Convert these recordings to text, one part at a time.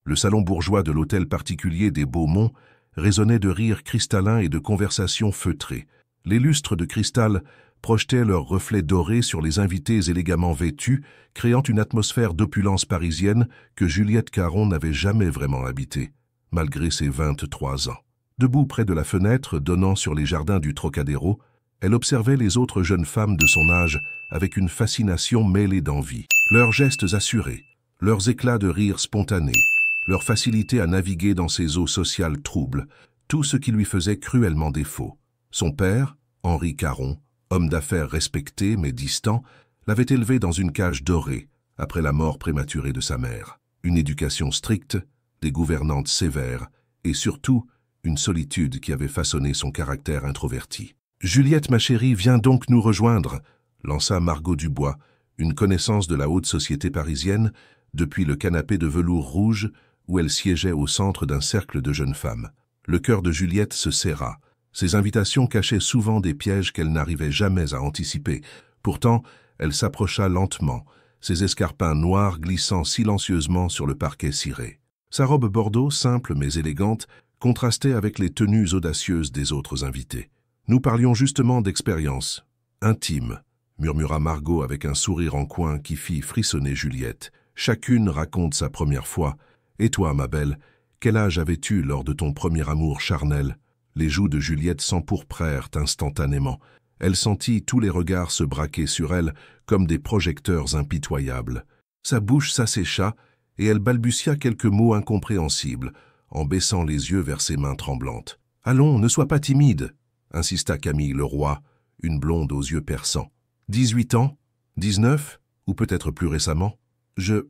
Le salon bourgeois de l'hôtel particulier des Beaumont résonnait de rires cristallins et de conversations feutrées. Les lustres de cristal projetaient leurs reflets dorés sur les invités élégamment vêtus, créant une atmosphère d'opulence parisienne que Juliette Caron n'avait jamais vraiment habitée, malgré ses 23 ans. Debout près de la fenêtre donnant sur les jardins du Trocadéro, elle observait les autres jeunes femmes de son âge avec une fascination mêlée d'envie. Leurs gestes assurés, leurs éclats de rire spontanés, leur facilité à naviguer dans ces eaux sociales troubles, tout ce qui lui faisait cruellement défaut. Son père, Henri Caron, homme d'affaires respecté mais distant, l'avait élevé dans une cage dorée après la mort prématurée de sa mère. Une éducation stricte, des gouvernantes sévères et surtout une solitude qui avait façonné son caractère introverti. « Juliette, ma chérie, viens donc nous rejoindre », lança Margot Dubois, une connaissance de la haute société parisienne, depuis le canapé de velours rouge où elle siégeait au centre d'un cercle de jeunes femmes. Le cœur de Juliette se serra. Ses invitations cachaient souvent des pièges qu'elle n'arrivait jamais à anticiper. Pourtant, elle s'approcha lentement, ses escarpins noirs glissant silencieusement sur le parquet ciré. Sa robe bordeaux, simple mais élégante, contrastait avec les tenues audacieuses des autres invités. « Nous parlions justement d'expérience. Intime », murmura Margot avec un sourire en coin qui fit frissonner Juliette. « Chacune raconte sa première fois. Et toi, ma belle, quel âge avais-tu lors de ton premier amour charnel ?» Les joues de Juliette s'empourprèrent instantanément. Elle sentit tous les regards se braquer sur elle comme des projecteurs impitoyables. Sa bouche s'assécha et elle balbutia quelques mots incompréhensibles, en baissant les yeux vers ses mains tremblantes. « Allons, ne sois pas timide !» insista Camille Leroy, une blonde aux yeux perçants. « 18 ans 19 ou peut-être plus récemment ? Je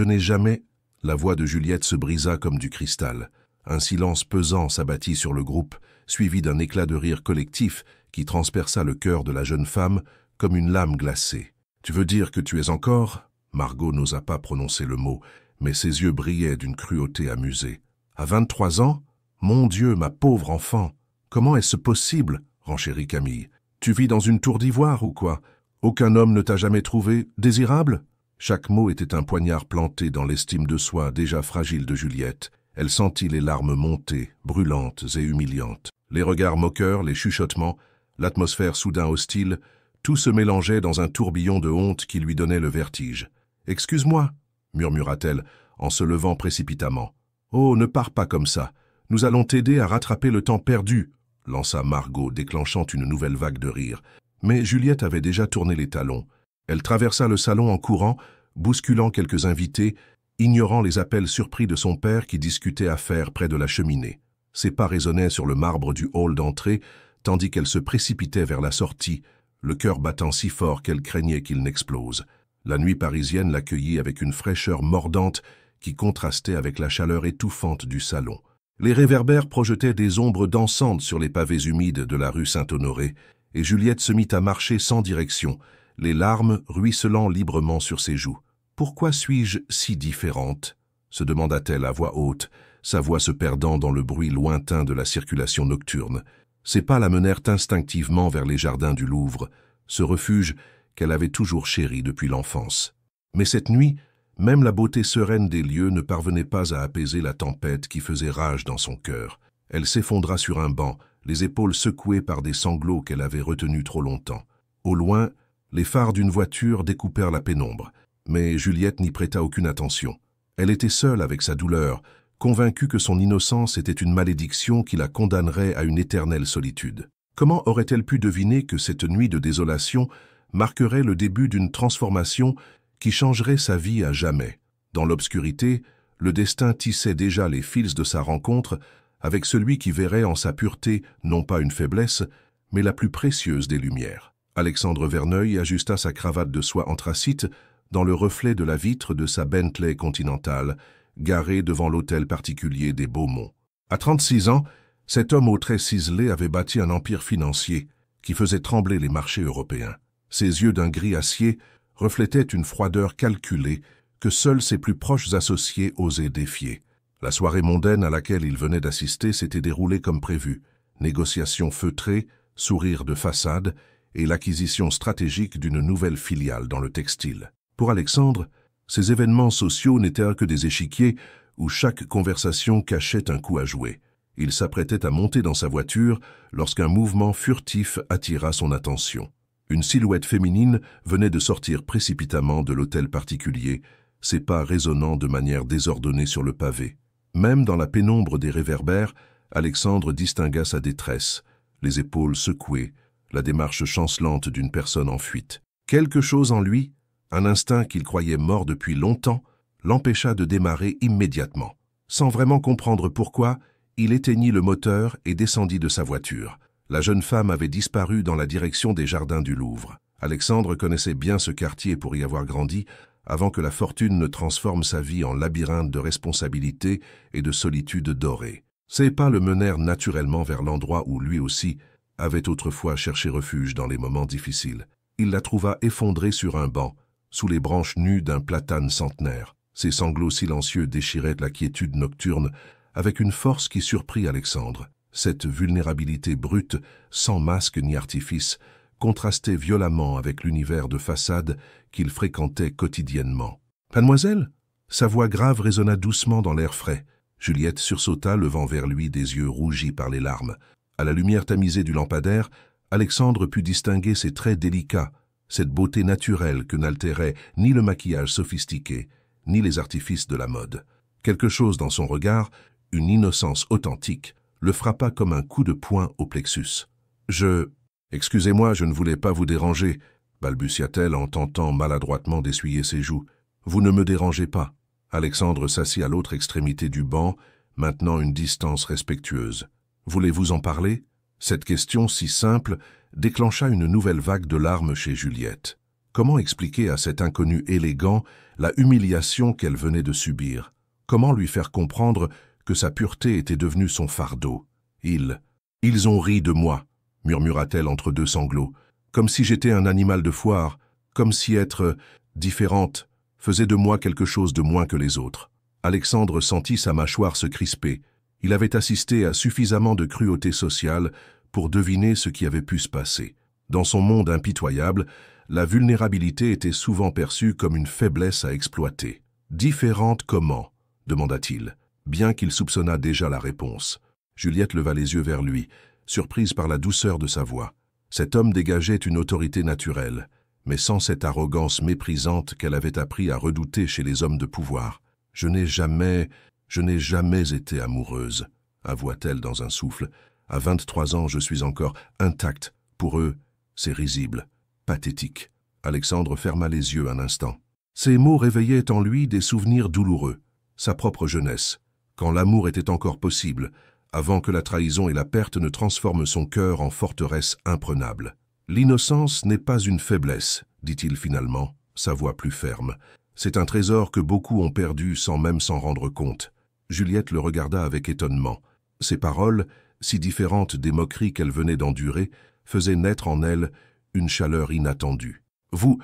n'ai jamais... » La voix de Juliette se brisa comme du cristal. Un silence pesant s'abattit sur le groupe, suivi d'un éclat de rire collectif qui transperça le cœur de la jeune femme comme une lame glacée. « Tu veux dire que tu es encore ?» Margot n'osa pas prononcer le mot, mais ses yeux brillaient d'une cruauté amusée. « À 23 ans ? Mon Dieu, ma pauvre enfant ! Comment est-ce possible ?» renchérit Camille. « Tu vis dans une tour d'ivoire ou quoi ? Aucun homme ne t'a jamais trouvé désirable ?» Chaque mot était un poignard planté dans l'estime de soi déjà fragile de Juliette. Elle sentit les larmes monter, brûlantes et humiliantes. Les regards moqueurs, les chuchotements, l'atmosphère soudain hostile, tout se mélangeait dans un tourbillon de honte qui lui donnait le vertige. « Excuse-moi » murmura-t-elle en se levant précipitamment. « Oh, ne pars pas comme ça. Nous allons t'aider à rattraper le temps perdu » lança Margot, déclenchant une nouvelle vague de rire. Mais Juliette avait déjà tourné les talons. Elle traversa le salon en courant, bousculant quelques invités, ignorant les appels surpris de son père qui discutait affaires près de la cheminée. Ses pas résonnaient sur le marbre du hall d'entrée, tandis qu'elle se précipitait vers la sortie, le cœur battant si fort qu'elle craignait qu'il n'explose. La nuit parisienne l'accueillit avec une fraîcheur mordante qui contrastait avec la chaleur étouffante du salon. Les réverbères projetaient des ombres dansantes sur les pavés humides de la rue Saint-Honoré, et Juliette se mit à marcher sans direction, les larmes ruisselant librement sur ses joues. « Pourquoi suis-je si différente ?» se demanda-t-elle à voix haute, sa voix se perdant dans le bruit lointain de la circulation nocturne. Ses pas la menèrent instinctivement vers les jardins du Louvre, ce refuge qu'elle avait toujours chéri depuis l'enfance. Mais cette nuit, même la beauté sereine des lieux ne parvenait pas à apaiser la tempête qui faisait rage dans son cœur. Elle s'effondra sur un banc, les épaules secouées par des sanglots qu'elle avait retenus trop longtemps. Au loin, les phares d'une voiture découpèrent la pénombre, mais Juliette n'y prêta aucune attention. Elle était seule avec sa douleur, convaincue que son innocence était une malédiction qui la condamnerait à une éternelle solitude. Comment aurait-elle pu deviner que cette nuit de désolation marquerait le début d'une transformation qui changerait sa vie à jamais? Dans l'obscurité, le destin tissait déjà les fils de sa rencontre avec celui qui verrait en sa pureté non pas une faiblesse, mais la plus précieuse des lumières. Alexandre Verneuil ajusta sa cravate de soie anthracite dans le reflet de la vitre de sa Bentley Continental, garée devant l'hôtel particulier des Beaumont. À 36 ans, cet homme aux traits ciselés avait bâti un empire financier qui faisait trembler les marchés européens. Ses yeux d'un gris acier reflétaient une froideur calculée que seuls ses plus proches associés osaient défier. La soirée mondaine à laquelle il venait d'assister s'était déroulée comme prévu. Négociations feutrées, sourires de façade et l'acquisition stratégique d'une nouvelle filiale dans le textile. Pour Alexandre, ces événements sociaux n'étaient que des échiquiers où chaque conversation cachait un coup à jouer. Il s'apprêtait à monter dans sa voiture lorsqu'un mouvement furtif attira son attention. Une silhouette féminine venait de sortir précipitamment de l'hôtel particulier, ses pas résonnant de manière désordonnée sur le pavé. Même dans la pénombre des réverbères, Alexandre distingua sa détresse, les épaules secouées, la démarche chancelante d'une personne en fuite. Quelque chose en lui, un instinct qu'il croyait mort depuis longtemps, l'empêcha de démarrer immédiatement. Sans vraiment comprendre pourquoi, il éteignit le moteur et descendit de sa voiture. La jeune femme avait disparu dans la direction des jardins du Louvre. Alexandre connaissait bien ce quartier pour y avoir grandi, avant que la fortune ne transforme sa vie en labyrinthe de responsabilités et de solitude dorée. Ses pas le menèrent naturellement vers l'endroit où lui aussi avait autrefois cherché refuge dans les moments difficiles. Il la trouva effondrée sur un banc, sous les branches nues d'un platane centenaire. Ses sanglots silencieux déchiraient la quiétude nocturne avec une force qui surprit Alexandre. Cette vulnérabilité brute, sans masque ni artifice, contrastait violemment avec l'univers de façade qu'il fréquentait quotidiennement. « Mademoiselle ?» Sa voix grave résonna doucement dans l'air frais. Juliette sursauta, levant vers lui des yeux rougis par les larmes. À la lumière tamisée du lampadaire, Alexandre put distinguer ses traits délicats, cette beauté naturelle que n'altérait ni le maquillage sophistiqué, ni les artifices de la mode. Quelque chose dans son regard, une innocence authentique, le frappa comme un coup de poing au plexus. « Excusez-moi, je ne voulais pas vous déranger », balbutia-t-elle en tentant maladroitement d'essuyer ses joues. « Vous ne me dérangez pas. » Alexandre s'assit à l'autre extrémité du banc, maintenant une distance respectueuse. « Voulez-vous en parler ?» Cette question si simple déclencha une nouvelle vague de larmes chez Juliette. Comment expliquer à cet inconnu élégant la humiliation qu'elle venait de subir? Comment lui faire comprendre que sa pureté était devenue son fardeau? Ils ont ri de moi, murmura-t-elle entre deux sanglots, comme si j'étais un animal de foire, comme si être différente faisait de moi quelque chose de moins que les autres. Alexandre sentit sa mâchoire se crisper. Il avait assisté à suffisamment de cruauté sociale pour deviner ce qui avait pu se passer. Dans son monde impitoyable, la vulnérabilité était souvent perçue comme une faiblesse à exploiter. « Différente comment ?» demanda-t-il, bien qu'il soupçonnât déjà la réponse. Juliette leva les yeux vers lui, surprise par la douceur de sa voix. Cet homme dégageait une autorité naturelle, mais sans cette arrogance méprisante qu'elle avait appris à redouter chez les hommes de pouvoir. « Je n'ai jamais été amoureuse, » avoua-t-elle dans un souffle. « À 23 ans, je suis encore intacte. Pour eux, c'est risible, pathétique. » Alexandre ferma les yeux un instant. Ces mots réveillaient en lui des souvenirs douloureux. Sa propre jeunesse, quand l'amour était encore possible, avant que la trahison et la perte ne transforment son cœur en forteresse imprenable. « L'innocence n'est pas une faiblesse, » dit-il finalement, sa voix plus ferme. « C'est un trésor que beaucoup ont perdu sans même s'en rendre compte. » Juliette le regarda avec étonnement. Ses paroles, si différentes des moqueries qu'elle venait d'endurer, faisaient naître en elle une chaleur inattendue. « Vous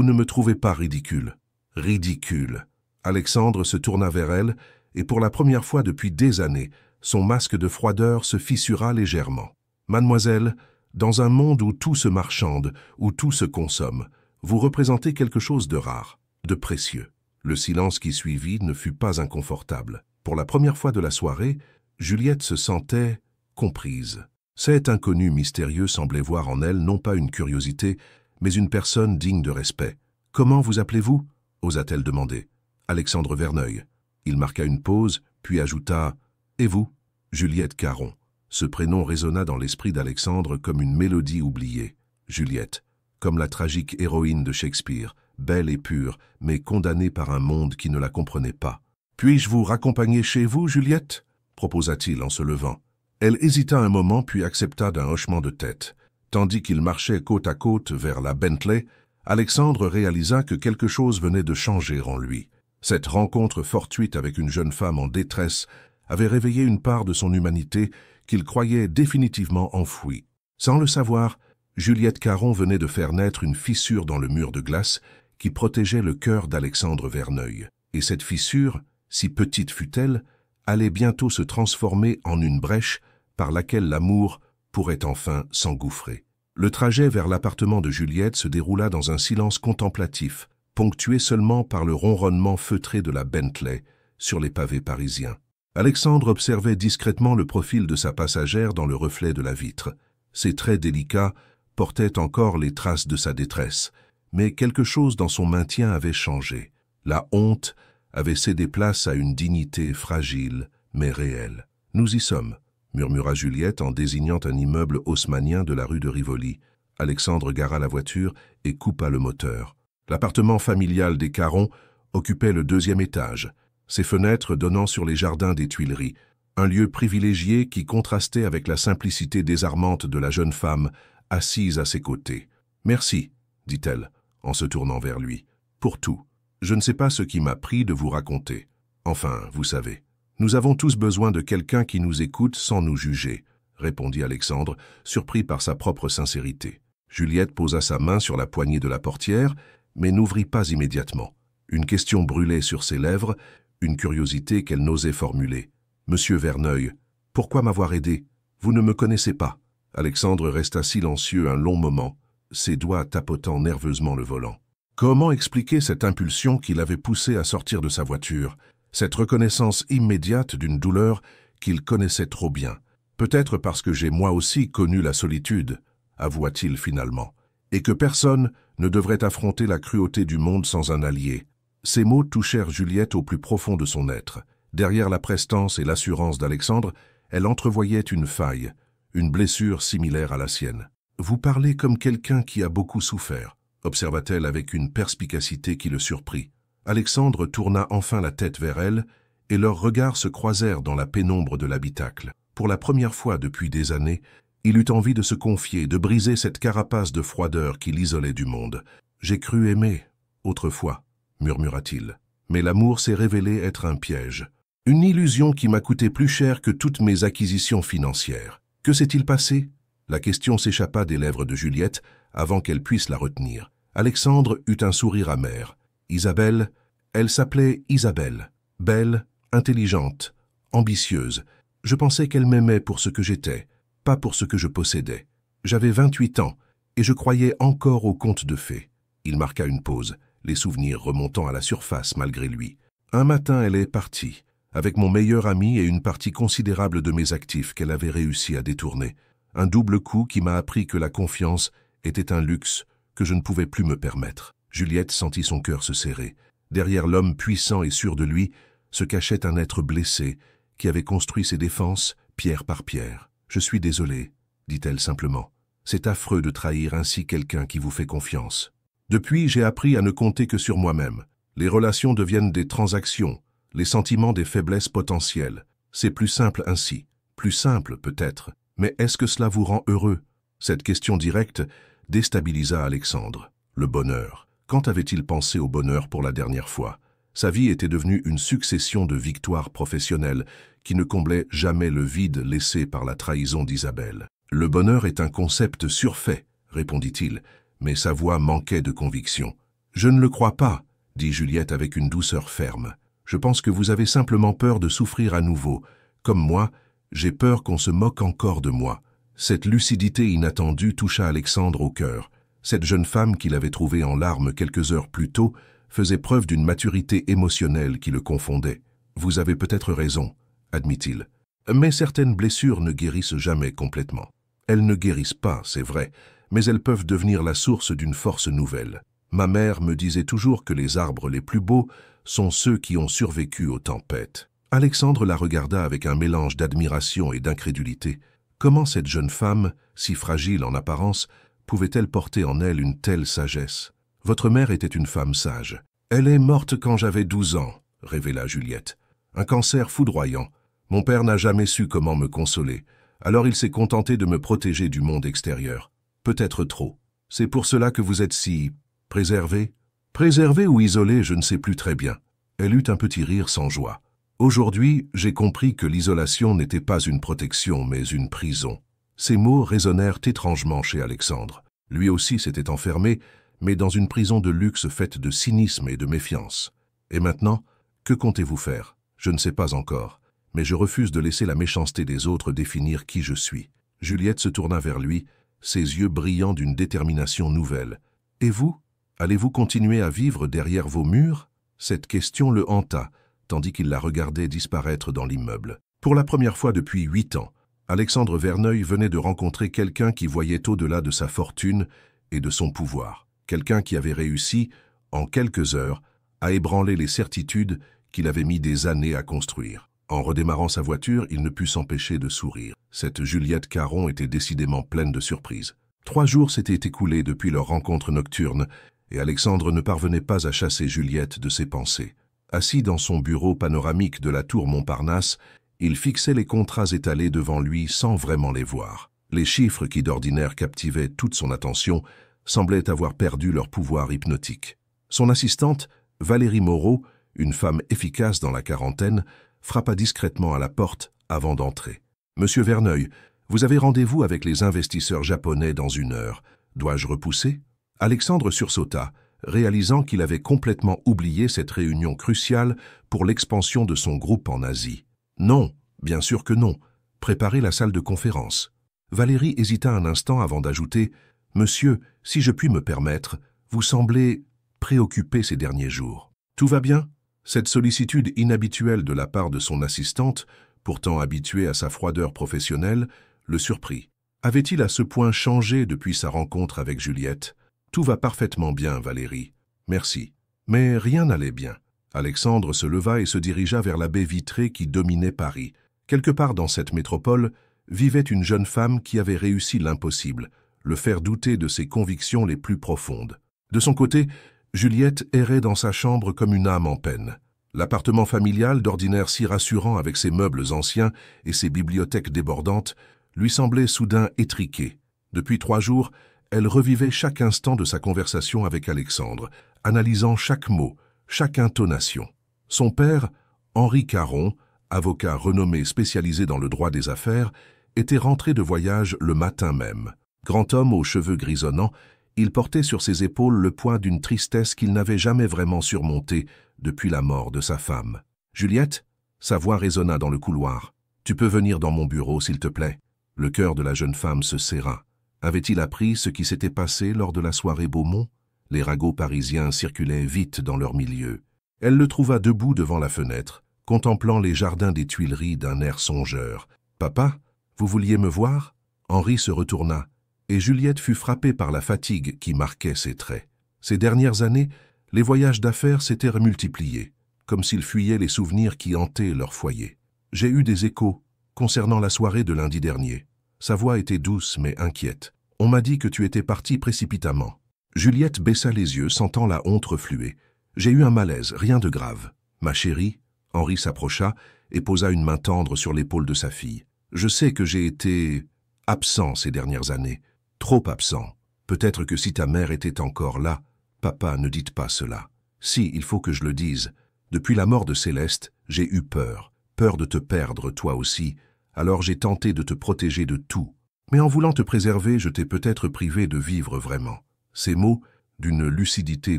ne me trouvez pas ridicule. » « Ridicule. » Alexandre se tourna vers elle, et pour la première fois depuis des années, son masque de froideur se fissura légèrement. « Mademoiselle, dans un monde où tout se marchande, où tout se consomme, vous représentez quelque chose de rare, de précieux. » Le silence qui suivit ne fut pas inconfortable. Pour la première fois de la soirée, Juliette se sentait comprise. Cet inconnu mystérieux semblait voir en elle non pas une curiosité, mais une personne digne de respect. « Comment vous appelez-vous » osa-t-elle demander. « Alexandre Verneuil. » Il marqua une pause, puis ajouta « Et vous » ? « Juliette Caron. » Ce prénom résonna dans l'esprit d'Alexandre comme une mélodie oubliée. Juliette, comme la tragique héroïne de Shakespeare, belle et pure, mais condamnée par un monde qui ne la comprenait pas. « Puis-je vous raccompagner chez vous, Juliette ?» proposa-t-il en se levant. Elle hésita un moment, puis accepta d'un hochement de tête. Tandis qu'ils marchaient côte à côte vers la Bentley, Alexandre réalisa que quelque chose venait de changer en lui. Cette rencontre fortuite avec une jeune femme en détresse avait réveillé une part de son humanité qu'il croyait définitivement enfouie. Sans le savoir, Juliette Caron venait de faire naître une fissure dans le mur de glace qui protégeait le cœur d'Alexandre Verneuil. Et cette fissure, si petite fût-elle, allait bientôt se transformer en une brèche par laquelle l'amour pourrait enfin s'engouffrer. Le trajet vers l'appartement de Juliette se déroula dans un silence contemplatif, ponctué seulement par le ronronnement feutré de la Bentley, sur les pavés parisiens. Alexandre observait discrètement le profil de sa passagère dans le reflet de la vitre. Ses traits délicats portaient encore les traces de sa détresse, mais quelque chose dans son maintien avait changé. La honte avait cédé place à une dignité fragile, mais réelle. « Nous y sommes », murmura Juliette en désignant un immeuble haussmannien de la rue de Rivoli. Alexandre gara la voiture et coupa le moteur. L'appartement familial des Caron occupait le 2e étage, ses fenêtres donnant sur les jardins des Tuileries, un lieu privilégié qui contrastait avec la simplicité désarmante de la jeune femme assise à ses côtés. « Merci », dit-elle, en se tournant vers lui, « pour tout. Je ne sais pas ce qui m'a pris de vous raconter. Enfin, vous savez. Nous avons tous besoin de quelqu'un qui nous écoute sans nous juger, » répondit Alexandre, surpris par sa propre sincérité. Juliette posa sa main sur la poignée de la portière, mais n'ouvrit pas immédiatement. Une question brûlait sur ses lèvres, une curiosité qu'elle n'osait formuler. « Monsieur Verneuil, pourquoi m'avoir aidé? Vous ne me connaissez pas. » Alexandre resta silencieux un long moment, ses doigts tapotant nerveusement le volant. Comment expliquer cette impulsion qui l'avait poussé à sortir de sa voiture, cette reconnaissance immédiate d'une douleur qu'il connaissait trop bien? Peut-être parce que j'ai moi aussi connu la solitude, avoua-t-il finalement, et que personne ne devrait affronter la cruauté du monde sans un allié. Ces mots touchèrent Juliette au plus profond de son être. Derrière la prestance et l'assurance d'Alexandre, elle entrevoyait une faille, une blessure similaire à la sienne. « Vous parlez comme quelqu'un qui a beaucoup souffert », observa-t-elle avec une perspicacité qui le surprit. Alexandre tourna enfin la tête vers elle, et leurs regards se croisèrent dans la pénombre de l'habitacle. Pour la première fois depuis des années, il eut envie de se confier, de briser cette carapace de froideur qui l'isolait du monde. « J'ai cru aimer, autrefois », murmura-t-il. « Mais l'amour s'est révélé être un piège. Une illusion qui m'a coûté plus cher que toutes mes acquisitions financières. Que s'est-il passé ?» La question s'échappa des lèvres de Juliette avant qu'elle puisse la retenir. Alexandre eut un sourire amer. Isabelle, elle s'appelait Isabelle. Belle, intelligente, ambitieuse. Je pensais qu'elle m'aimait pour ce que j'étais, pas pour ce que je possédais. J'avais 28 ans, et je croyais encore aux contes de fées. Il marqua une pause, les souvenirs remontant à la surface malgré lui. Un matin, elle est partie, avec mon meilleur ami et une partie considérable de mes actifs qu'elle avait réussi à détourner. Un double coup qui m'a appris que la confiance était un luxe que je ne pouvais plus me permettre. Juliette sentit son cœur se serrer. Derrière l'homme puissant et sûr de lui se cachait un être blessé qui avait construit ses défenses pierre par pierre. « Je suis désolée, » dit-elle simplement. « C'est affreux de trahir ainsi quelqu'un qui vous fait confiance. Depuis, j'ai appris à ne compter que sur moi-même. Les relations deviennent des transactions, les sentiments des faiblesses potentielles. C'est plus simple ainsi. Plus simple, peut-être. Mais est-ce que cela vous rend heureux ?» Cette question directe déstabilisa Alexandre. Le bonheur. Quand avait-il pensé au bonheur pour la dernière fois? Sa vie était devenue une succession de victoires professionnelles qui ne comblaient jamais le vide laissé par la trahison d'Isabelle. « Le bonheur est un concept surfait, » répondit-il, mais sa voix manquait de conviction. « Je ne le crois pas, » dit Juliette avec une douceur ferme. « Je pense que vous avez simplement peur de souffrir à nouveau. Comme moi, j'ai peur qu'on se moque encore de moi. » Cette lucidité inattendue toucha Alexandre au cœur. Cette jeune femme qu'il avait trouvée en larmes quelques heures plus tôt faisait preuve d'une maturité émotionnelle qui le confondait. « Vous avez peut-être raison, » admit-il. « Mais certaines blessures ne guérissent jamais complètement. Elles ne guérissent pas, c'est vrai, mais elles peuvent devenir la source d'une force nouvelle. Ma mère me disait toujours que les arbres les plus beaux sont ceux qui ont survécu aux tempêtes. » Alexandre la regarda avec un mélange d'admiration et d'incrédulité. Comment cette jeune femme, si fragile en apparence, pouvait-elle porter en elle une telle sagesse? « Votre mère était une femme sage. Elle est morte quand j'avais 12 ans, » révéla Juliette. « Un cancer foudroyant. Mon père n'a jamais su comment me consoler. Alors il s'est contenté de me protéger du monde extérieur. Peut-être trop. C'est pour cela que vous êtes si... préservé? Préservé ou isolé, je ne sais plus très bien. » Elle eut un petit rire sans joie. « Aujourd'hui, j'ai compris que l'isolation n'était pas une protection, mais une prison. » Ces mots résonnèrent étrangement chez Alexandre. Lui aussi s'était enfermé, mais dans une prison de luxe faite de cynisme et de méfiance. « Et maintenant, que comptez-vous faire? Je ne sais pas encore, mais je refuse de laisser la méchanceté des autres définir qui je suis. » Juliette se tourna vers lui, ses yeux brillants d'une détermination nouvelle. « Et vous? Allez-vous continuer à vivre derrière vos murs ?» Cette question le hanta, tandis qu'il la regardait disparaître dans l'immeuble. Pour la première fois depuis 8 ans, Alexandre Verneuil venait de rencontrer quelqu'un qui voyait au-delà de sa fortune et de son pouvoir. Quelqu'un qui avait réussi, en quelques heures, à ébranler les certitudes qu'il avait mis des années à construire. En redémarrant sa voiture, il ne put s'empêcher de sourire. Cette Juliette Caron était décidément pleine de surprises. 3 jours s'étaient écoulés depuis leur rencontre nocturne, et Alexandre ne parvenait pas à chasser Juliette de ses pensées. Assis dans son bureau panoramique de la tour Montparnasse, il fixait les contrats étalés devant lui sans vraiment les voir. Les chiffres qui d'ordinaire captivaient toute son attention semblaient avoir perdu leur pouvoir hypnotique. Son assistante, Valérie Moreau, une femme efficace dans la quarantaine, frappa discrètement à la porte avant d'entrer. « Monsieur Verneuil, vous avez rendez-vous avec les investisseurs japonais dans 1 heure. Dois-je repousser ?» Alexandre sursauta, réalisant qu'il avait complètement oublié cette réunion cruciale pour l'expansion de son groupe en Asie. « Non, bien sûr que non. Préparez la salle de conférence. » Valérie hésita un instant avant d'ajouter « Monsieur, si je puis me permettre, vous semblez préoccupé ces derniers jours. Tout va bien ?» Cette sollicitude inhabituelle de la part de son assistante, pourtant habituée à sa froideur professionnelle, le surprit. Avait-il à ce point changé depuis sa rencontre avec Juliette? « Tout va parfaitement bien, Valérie. Merci. » Mais rien n'allait bien. Alexandre se leva et se dirigea vers la baie vitrée qui dominait Paris. Quelque part dans cette métropole, vivait une jeune femme qui avait réussi l'impossible, le faire douter de ses convictions les plus profondes. De son côté, Juliette errait dans sa chambre comme une âme en peine. L'appartement familial, d'ordinaire si rassurant avec ses meubles anciens et ses bibliothèques débordantes, lui semblait soudain étriqué. Depuis 3 jours, elle revivait chaque instant de sa conversation avec Alexandre, analysant chaque mot, chaque intonation. Son père, Henri Caron, avocat renommé spécialisé dans le droit des affaires, était rentré de voyage le matin même. Grand homme aux cheveux grisonnants, il portait sur ses épaules le poids d'une tristesse qu'il n'avait jamais vraiment surmontée depuis la mort de sa femme. « Juliette ?» Sa voix résonna dans le couloir. « Tu peux venir dans mon bureau, s'il te plaît ?» Le cœur de la jeune femme se serra. Avait-il appris ce qui s'était passé lors de la soirée Beaumont? Les ragots parisiens circulaient vite dans leur milieu. Elle le trouva debout devant la fenêtre, contemplant les jardins des Tuileries d'un air songeur. « Papa, vous vouliez me voir ?» Henri se retourna, et Juliette fut frappée par la fatigue qui marquait ses traits. Ces dernières années, les voyages d'affaires s'étaient remultipliés, comme s'ils fuyaient les souvenirs qui hantaient leur foyer. « J'ai eu des échos concernant la soirée de lundi dernier. » Sa voix était douce mais inquiète. « On m'a dit que tu étais parti précipitamment. » Juliette baissa les yeux, sentant la honte refluer. « J'ai eu un malaise, rien de grave. »« Ma chérie ?» Henri s'approcha et posa une main tendre sur l'épaule de sa fille. « Je sais que j'ai été absent ces dernières années, trop absent. Peut-être que si ta mère était encore là, papa, ne dites pas cela. Si, il faut que je le dise. Depuis la mort de Céleste, j'ai eu peur de te perdre toi aussi. Alors j'ai tenté de te protéger de tout. Mais en voulant te préserver, je t'ai peut-être privé de vivre vraiment. » Ces mots, d'une lucidité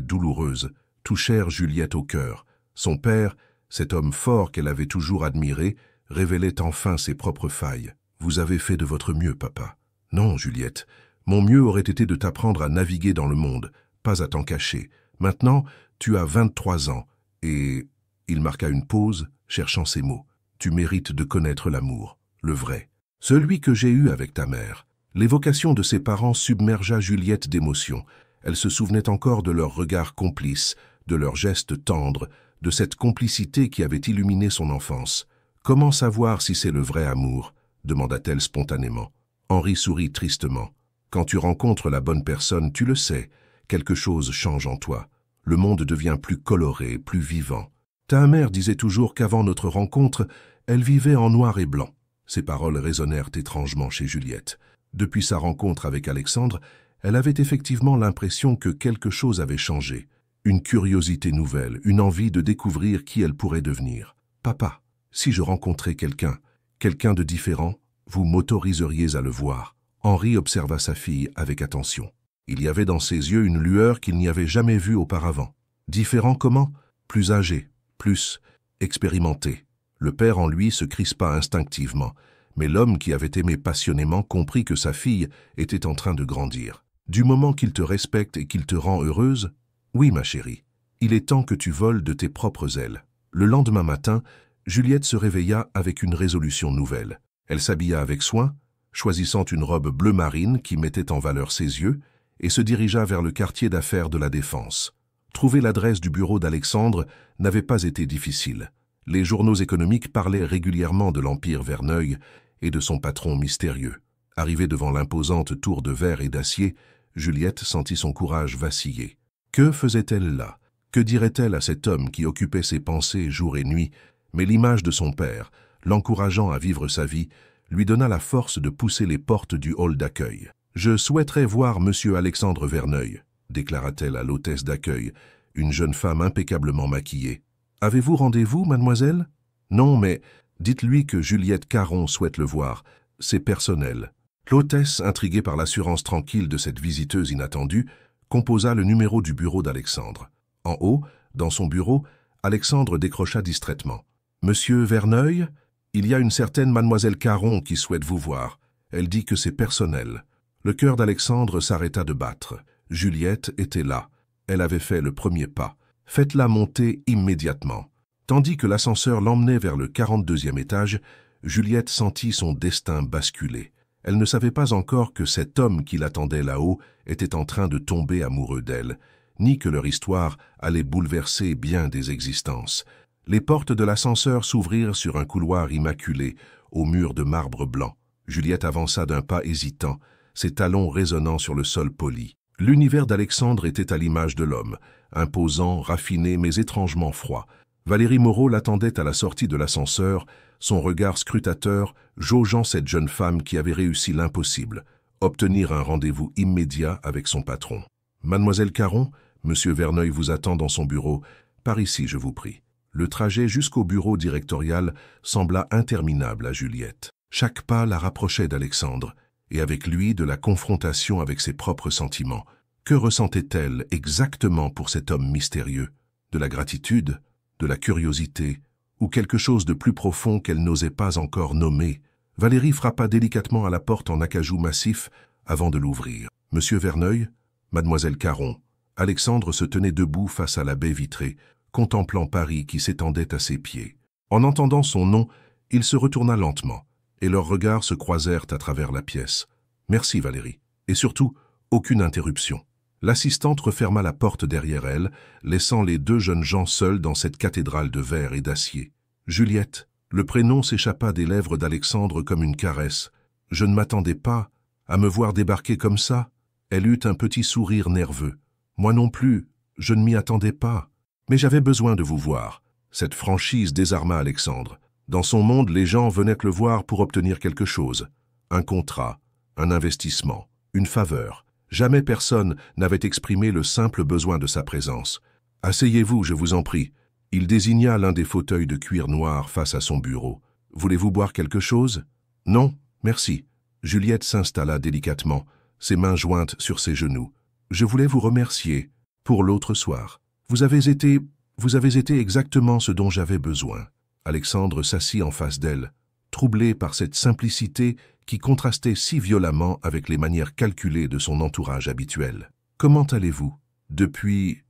douloureuse, touchèrent Juliette au cœur. Son père, cet homme fort qu'elle avait toujours admiré, révélait enfin ses propres failles. « Vous avez fait de votre mieux, papa. »« Non, Juliette, mon mieux aurait été de t'apprendre à naviguer dans le monde, pas à t'en cacher. Maintenant, tu as 23 ans, et... » Il marqua une pause, cherchant ses mots. « Tu mérites de connaître l'amour. Le vrai, celui que j'ai eu avec ta mère. » L'évocation de ses parents submergea Juliette d'émotion. Elle se souvenait encore de leurs regards complices, de leurs gestes tendres, de cette complicité qui avait illuminé son enfance. « Comment savoir si c'est le vrai amour ?» demanda-t-elle spontanément. Henri sourit tristement. « Quand tu rencontres la bonne personne, tu le sais, quelque chose change en toi. Le monde devient plus coloré, plus vivant. Ta mère disait toujours qu'avant notre rencontre, elle vivait en noir et blanc. » Ces paroles résonnèrent étrangement chez Juliette. Depuis sa rencontre avec Alexandre, elle avait effectivement l'impression que quelque chose avait changé. Une curiosité nouvelle, une envie de découvrir qui elle pourrait devenir. « Papa, si je rencontrais quelqu'un de différent, vous m'autoriseriez à le voir. » Henri observa sa fille avec attention. Il y avait dans ses yeux une lueur qu'il n'y avait jamais vue auparavant. Différent comment? Plus âgé, plus expérimenté. Le père en lui se crispa instinctivement, mais l'homme qui avait aimé passionnément comprit que sa fille était en train de grandir. « Du moment qu'il te respecte et qu'il te rend heureuse, oui, ma chérie, il est temps que tu voles de tes propres ailes. » Le lendemain matin, Juliette se réveilla avec une résolution nouvelle. Elle s'habilla avec soin, choisissant une robe bleu marine qui mettait en valeur ses yeux, et se dirigea vers le quartier d'affaires de la Défense. Trouver l'adresse du bureau d'Alexandre n'avait pas été difficile. Les journaux économiques parlaient régulièrement de l'Empire Verneuil et de son patron mystérieux. Arrivée devant l'imposante tour de verre et d'acier, Juliette sentit son courage vaciller. Que faisait-elle là? Que dirait-elle à cet homme qui occupait ses pensées jour et nuit, mais l'image de son père, l'encourageant à vivre sa vie, lui donna la force de pousser les portes du hall d'accueil. « Je souhaiterais voir Monsieur Alexandre Verneuil », déclara-t-elle à l'hôtesse d'accueil, une jeune femme impeccablement maquillée. « Avez-vous rendez-vous, mademoiselle ?»« Non, mais dites-lui que Juliette Caron souhaite le voir. C'est personnel. » L'hôtesse, intriguée par l'assurance tranquille de cette visiteuse inattendue, composa le numéro du bureau d'Alexandre. En haut, dans son bureau, Alexandre décrocha distraitement. « Monsieur Verneuil, il y a une certaine mademoiselle Caron qui souhaite vous voir. Elle dit que c'est personnel. » Le cœur d'Alexandre s'arrêta de battre. Juliette était là. Elle avait fait le premier pas. « Faites-la monter immédiatement. » Tandis que l'ascenseur l'emmenait vers le 42e étage, Juliette sentit son destin basculer. Elle ne savait pas encore que cet homme qui l'attendait là-haut était en train de tomber amoureux d'elle, ni que leur histoire allait bouleverser bien des existences. Les portes de l'ascenseur s'ouvrirent sur un couloir immaculé, aux murs de marbre blanc. Juliette avança d'un pas hésitant, ses talons résonnant sur le sol poli. L'univers d'Alexandre était à l'image de l'homme, imposant, raffiné, mais étrangement froid. Valérie Moreau l'attendait à la sortie de l'ascenseur, son regard scrutateur jaugeant cette jeune femme qui avait réussi l'impossible, obtenir un rendez-vous immédiat avec son patron. « Mademoiselle Caron, Monsieur Verneuil vous attend dans son bureau. Par ici, je vous prie. » Le trajet jusqu'au bureau directorial sembla interminable à Juliette. Chaque pas la rapprochait d'Alexandre, et avec lui de la confrontation avec ses propres sentiments. Que ressentait-elle exactement pour cet homme mystérieux? De la gratitude? De la curiosité? Ou quelque chose de plus profond qu'elle n'osait pas encore nommer? Valérie frappa délicatement à la porte en acajou massif avant de l'ouvrir. « Monsieur Verneuil, Mademoiselle Caron. » Alexandre se tenait debout face à la baie vitrée, contemplant Paris qui s'étendait à ses pieds. En entendant son nom, il se retourna lentement, et leurs regards se croisèrent à travers la pièce. « Merci Valérie. » Et surtout, aucune interruption. L'assistante referma la porte derrière elle, laissant les deux jeunes gens seuls dans cette cathédrale de verre et d'acier. « Juliette !» Le prénom s'échappa des lèvres d'Alexandre comme une caresse. « Je ne m'attendais pas à me voir débarquer comme ça. » Elle eut un petit sourire nerveux. « Moi non plus, je ne m'y attendais pas. Mais j'avais besoin de vous voir. » Cette franchise désarma Alexandre. Dans son monde, les gens venaient le voir pour obtenir quelque chose. Un contrat, un investissement, une faveur. Jamais personne n'avait exprimé le simple besoin de sa présence. « Asseyez-vous, je vous en prie. » Il désigna l'un des fauteuils de cuir noir face à son bureau. « Voulez-vous boire quelque chose ?»« Non, merci. » Juliette s'installa délicatement, ses mains jointes sur ses genoux. « Je voulais vous remercier pour l'autre soir. Vous avez été exactement ce dont j'avais besoin. » Alexandre s'assit en face d'elle, troublé par cette simplicité qui contrastait si violemment avec les manières calculées de son entourage habituel. « Comment allez-vous? Depuis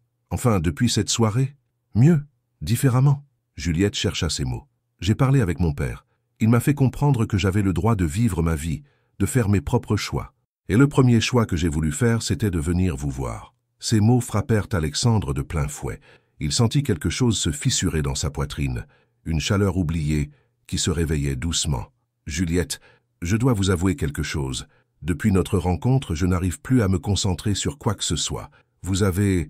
cette soirée? »« Mieux, différemment. » Juliette chercha ses mots. « J'ai parlé avec mon père. Il m'a fait comprendre que j'avais le droit de vivre ma vie, de faire mes propres choix. Et le premier choix que j'ai voulu faire, c'était de venir vous voir. » Ces mots frappèrent Alexandre de plein fouet. Il sentit quelque chose se fissurer dans sa poitrine, une chaleur oubliée qui se réveillait doucement. « Juliette, je dois vous avouer quelque chose. Depuis notre rencontre, je n'arrive plus à me concentrer sur quoi que ce soit. Vous avez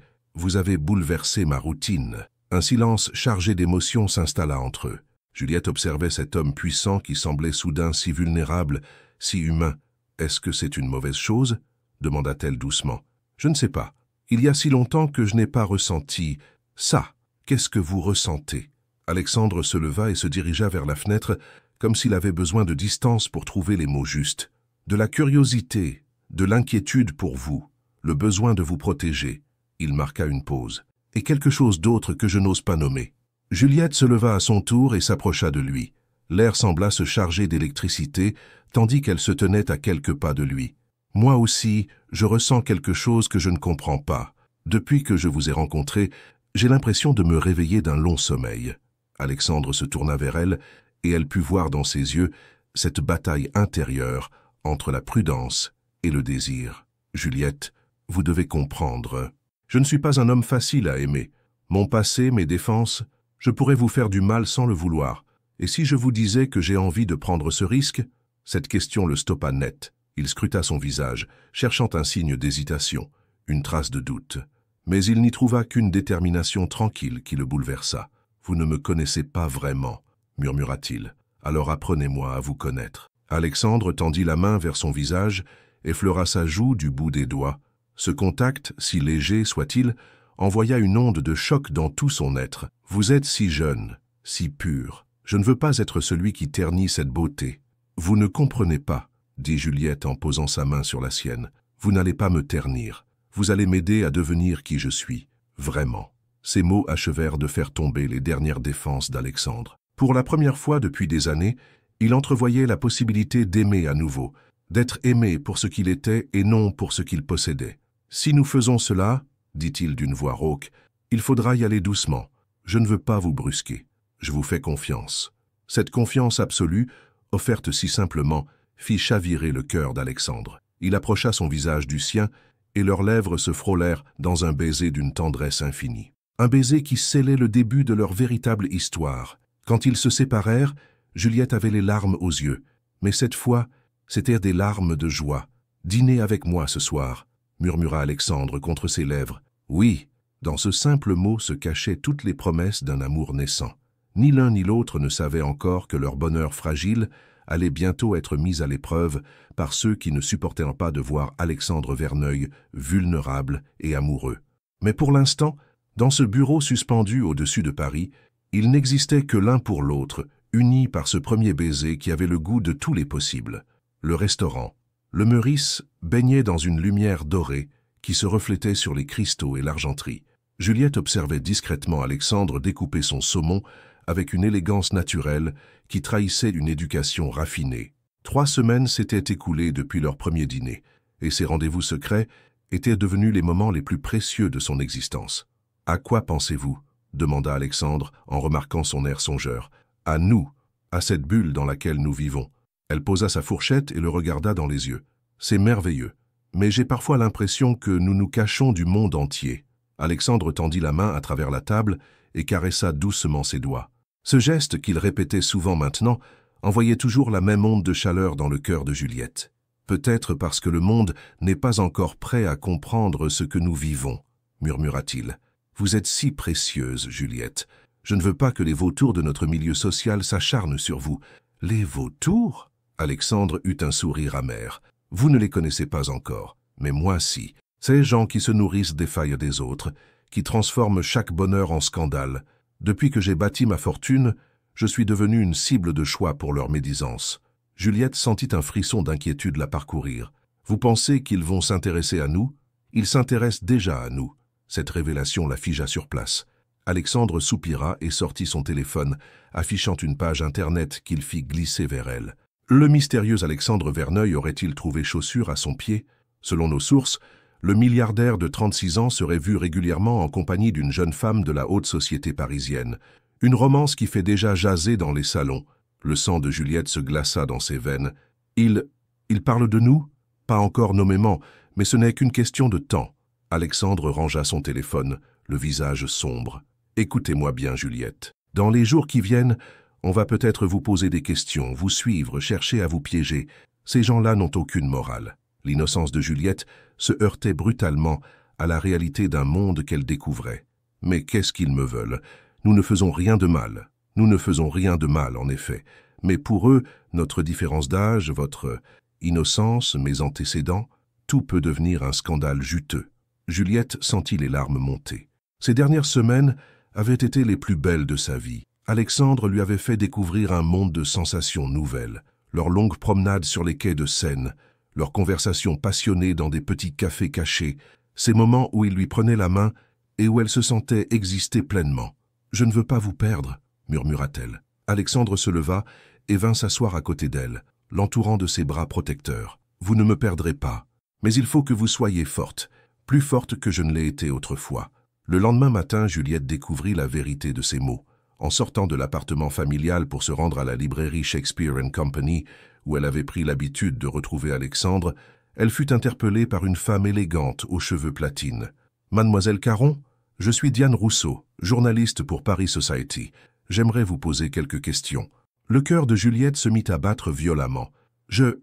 bouleversé ma routine. » Un silence chargé d'émotions s'installa entre eux. Juliette observait cet homme puissant qui semblait soudain si vulnérable, si humain. « Est-ce que c'est une mauvaise chose ?» demanda-t-elle doucement. « Je ne sais pas. Il y a si longtemps que je n'ai pas ressenti ça. Qu'est-ce que vous ressentez ?» Alexandre se leva et se dirigea vers la fenêtre, comme s'il avait besoin de distance pour trouver les mots justes. « De la curiosité, de l'inquiétude pour vous, le besoin de vous protéger. » Il marqua une pause. « Et quelque chose d'autre que je n'ose pas nommer. » Juliette se leva à son tour et s'approcha de lui. L'air sembla se charger d'électricité, tandis qu'elle se tenait à quelques pas de lui. « Moi aussi, je ressens quelque chose que je ne comprends pas. Depuis que je vous ai rencontré, j'ai l'impression de me réveiller d'un long sommeil. Alexandre se tourna vers elle, et elle put voir dans ses yeux cette bataille intérieure entre la prudence et le désir. « Juliette, vous devez comprendre. Je ne suis pas un homme facile à aimer. Mon passé, mes défenses, je pourrais vous faire du mal sans le vouloir. Et si je vous disais que j'ai envie de prendre ce risque ?» Cette question le stoppa net. Il scruta son visage, cherchant un signe d'hésitation, une trace de doute. Mais il n'y trouva qu'une détermination tranquille qui le bouleversa. « Vous ne me connaissez pas vraiment, » murmura-t-il. « Alors apprenez-moi à vous connaître. » Alexandre tendit la main vers son visage, effleura sa joue du bout des doigts. Ce contact, si léger soit-il, envoya une onde de choc dans tout son être. « Vous êtes si jeune, si pur. Je ne veux pas être celui qui ternit cette beauté. »« Vous ne comprenez pas, » dit Juliette en posant sa main sur la sienne. « Vous n'allez pas me ternir. Vous allez m'aider à devenir qui je suis, vraiment. » Ces mots achevèrent de faire tomber les dernières défenses d'Alexandre. Pour la première fois depuis des années, il entrevoyait la possibilité d'aimer à nouveau, d'être aimé pour ce qu'il était et non pour ce qu'il possédait. « Si nous faisons cela, dit-il d'une voix rauque, il faudra y aller doucement. Je ne veux pas vous brusquer. Je vous fais confiance. » Cette confiance absolue, offerte si simplement, fit chavirer le cœur d'Alexandre. Il approcha son visage du sien et leurs lèvres se frôlèrent dans un baiser d'une tendresse infinie. Un baiser qui scellait le début de leur véritable histoire. Quand ils se séparèrent, Juliette avait les larmes aux yeux, mais cette fois, c'étaient des larmes de joie. « Dînez avec moi ce soir », murmura Alexandre contre ses lèvres. Oui, dans ce simple mot se cachaient toutes les promesses d'un amour naissant. Ni l'un ni l'autre ne savaient encore que leur bonheur fragile allait bientôt être mis à l'épreuve par ceux qui ne supportèrent pas de voir Alexandre Verneuil vulnérable et amoureux. Mais pour l'instant, dans ce bureau suspendu au-dessus de Paris, ils n'existaient que l'un pour l'autre, unis par ce premier baiser qui avait le goût de tous les possibles. Le restaurant. Le Meurice baignait dans une lumière dorée qui se reflétait sur les cristaux et l'argenterie. Juliette observait discrètement Alexandre découper son saumon avec une élégance naturelle qui trahissait une éducation raffinée. 3 semaines s'étaient écoulées depuis leur premier dîner, et ces rendez-vous secrets étaient devenus les moments les plus précieux de son existence. « À quoi pensez-vous » demanda Alexandre en remarquant son air songeur. « À nous, à cette bulle dans laquelle nous vivons. » Elle posa sa fourchette et le regarda dans les yeux. « C'est merveilleux, mais j'ai parfois l'impression que nous nous cachons du monde entier. » Alexandre tendit la main à travers la table et caressa doucement ses doigts. Ce geste qu'il répétait souvent maintenant envoyait toujours la même onde de chaleur dans le cœur de Juliette. Peut-être parce que le monde n'est pas encore prêt à comprendre ce que nous vivons, murmura-t-il. Vous êtes si précieuse, Juliette. Je ne veux pas que les vautours de notre milieu social s'acharnent sur vous. Les vautours ? Alexandre eut un sourire amer. Vous ne les connaissez pas encore, mais moi si. Ces gens qui se nourrissent des failles des autres, qui transforment chaque bonheur en scandale. Depuis que j'ai bâti ma fortune, je suis devenu une cible de choix pour leur médisance. Juliette sentit un frisson d'inquiétude la parcourir. Vous pensez qu'ils vont s'intéresser à nous? Ils s'intéressent déjà à nous. Cette révélation la figea sur place. Alexandre soupira et sortit son téléphone, affichant une page internet qu'il fit glisser vers elle. Le mystérieux Alexandre Verneuil aurait-il trouvé chaussure à son pied? Selon nos sources, le milliardaire de 36 ans serait vu régulièrement en compagnie d'une jeune femme de la haute société parisienne. Une romance qui fait déjà jaser dans les salons. Le sang de Juliette se glaça dans ses veines. Il parle de nous? Pas encore nommément, mais ce n'est qu'une question de temps. Alexandre rangea son téléphone, le visage sombre. Écoutez-moi bien, Juliette. Dans les jours qui viennent, on va peut-être vous poser des questions, vous suivre, chercher à vous piéger. Ces gens-là n'ont aucune morale. L'innocence de Juliette se heurtait brutalement à la réalité d'un monde qu'elle découvrait. Mais qu'est-ce qu'ils me veulent? Nous ne faisons rien de mal. Nous ne faisons rien de mal, en effet. Mais pour eux, notre différence d'âge, votre innocence, mes antécédents, tout peut devenir un scandale juteux. Juliette sentit les larmes monter. Ces dernières semaines avaient été les plus belles de sa vie. Alexandre lui avait fait découvrir un monde de sensations nouvelles. Leurs longues promenades sur les quais de Seine, leurs conversations passionnées dans des petits cafés cachés, ces moments où il lui prenait la main et où elle se sentait exister pleinement. « Je ne veux pas vous perdre », murmura-t-elle. Alexandre se leva et vint s'asseoir à côté d'elle, l'entourant de ses bras protecteurs. « Vous ne me perdrez pas, mais il faut que vous soyez forte, plus forte que je ne l'ai été autrefois. » Le lendemain matin, Juliette découvrit la vérité de ces mots. En sortant de l'appartement familial pour se rendre à la librairie Shakespeare & Company, où elle avait pris l'habitude de retrouver Alexandre, elle fut interpellée par une femme élégante aux cheveux platine. « Mademoiselle Caron, je suis Diane Rousseau, journaliste pour Paris Society. J'aimerais vous poser quelques questions. » Le cœur de Juliette se mit à battre violemment. « Je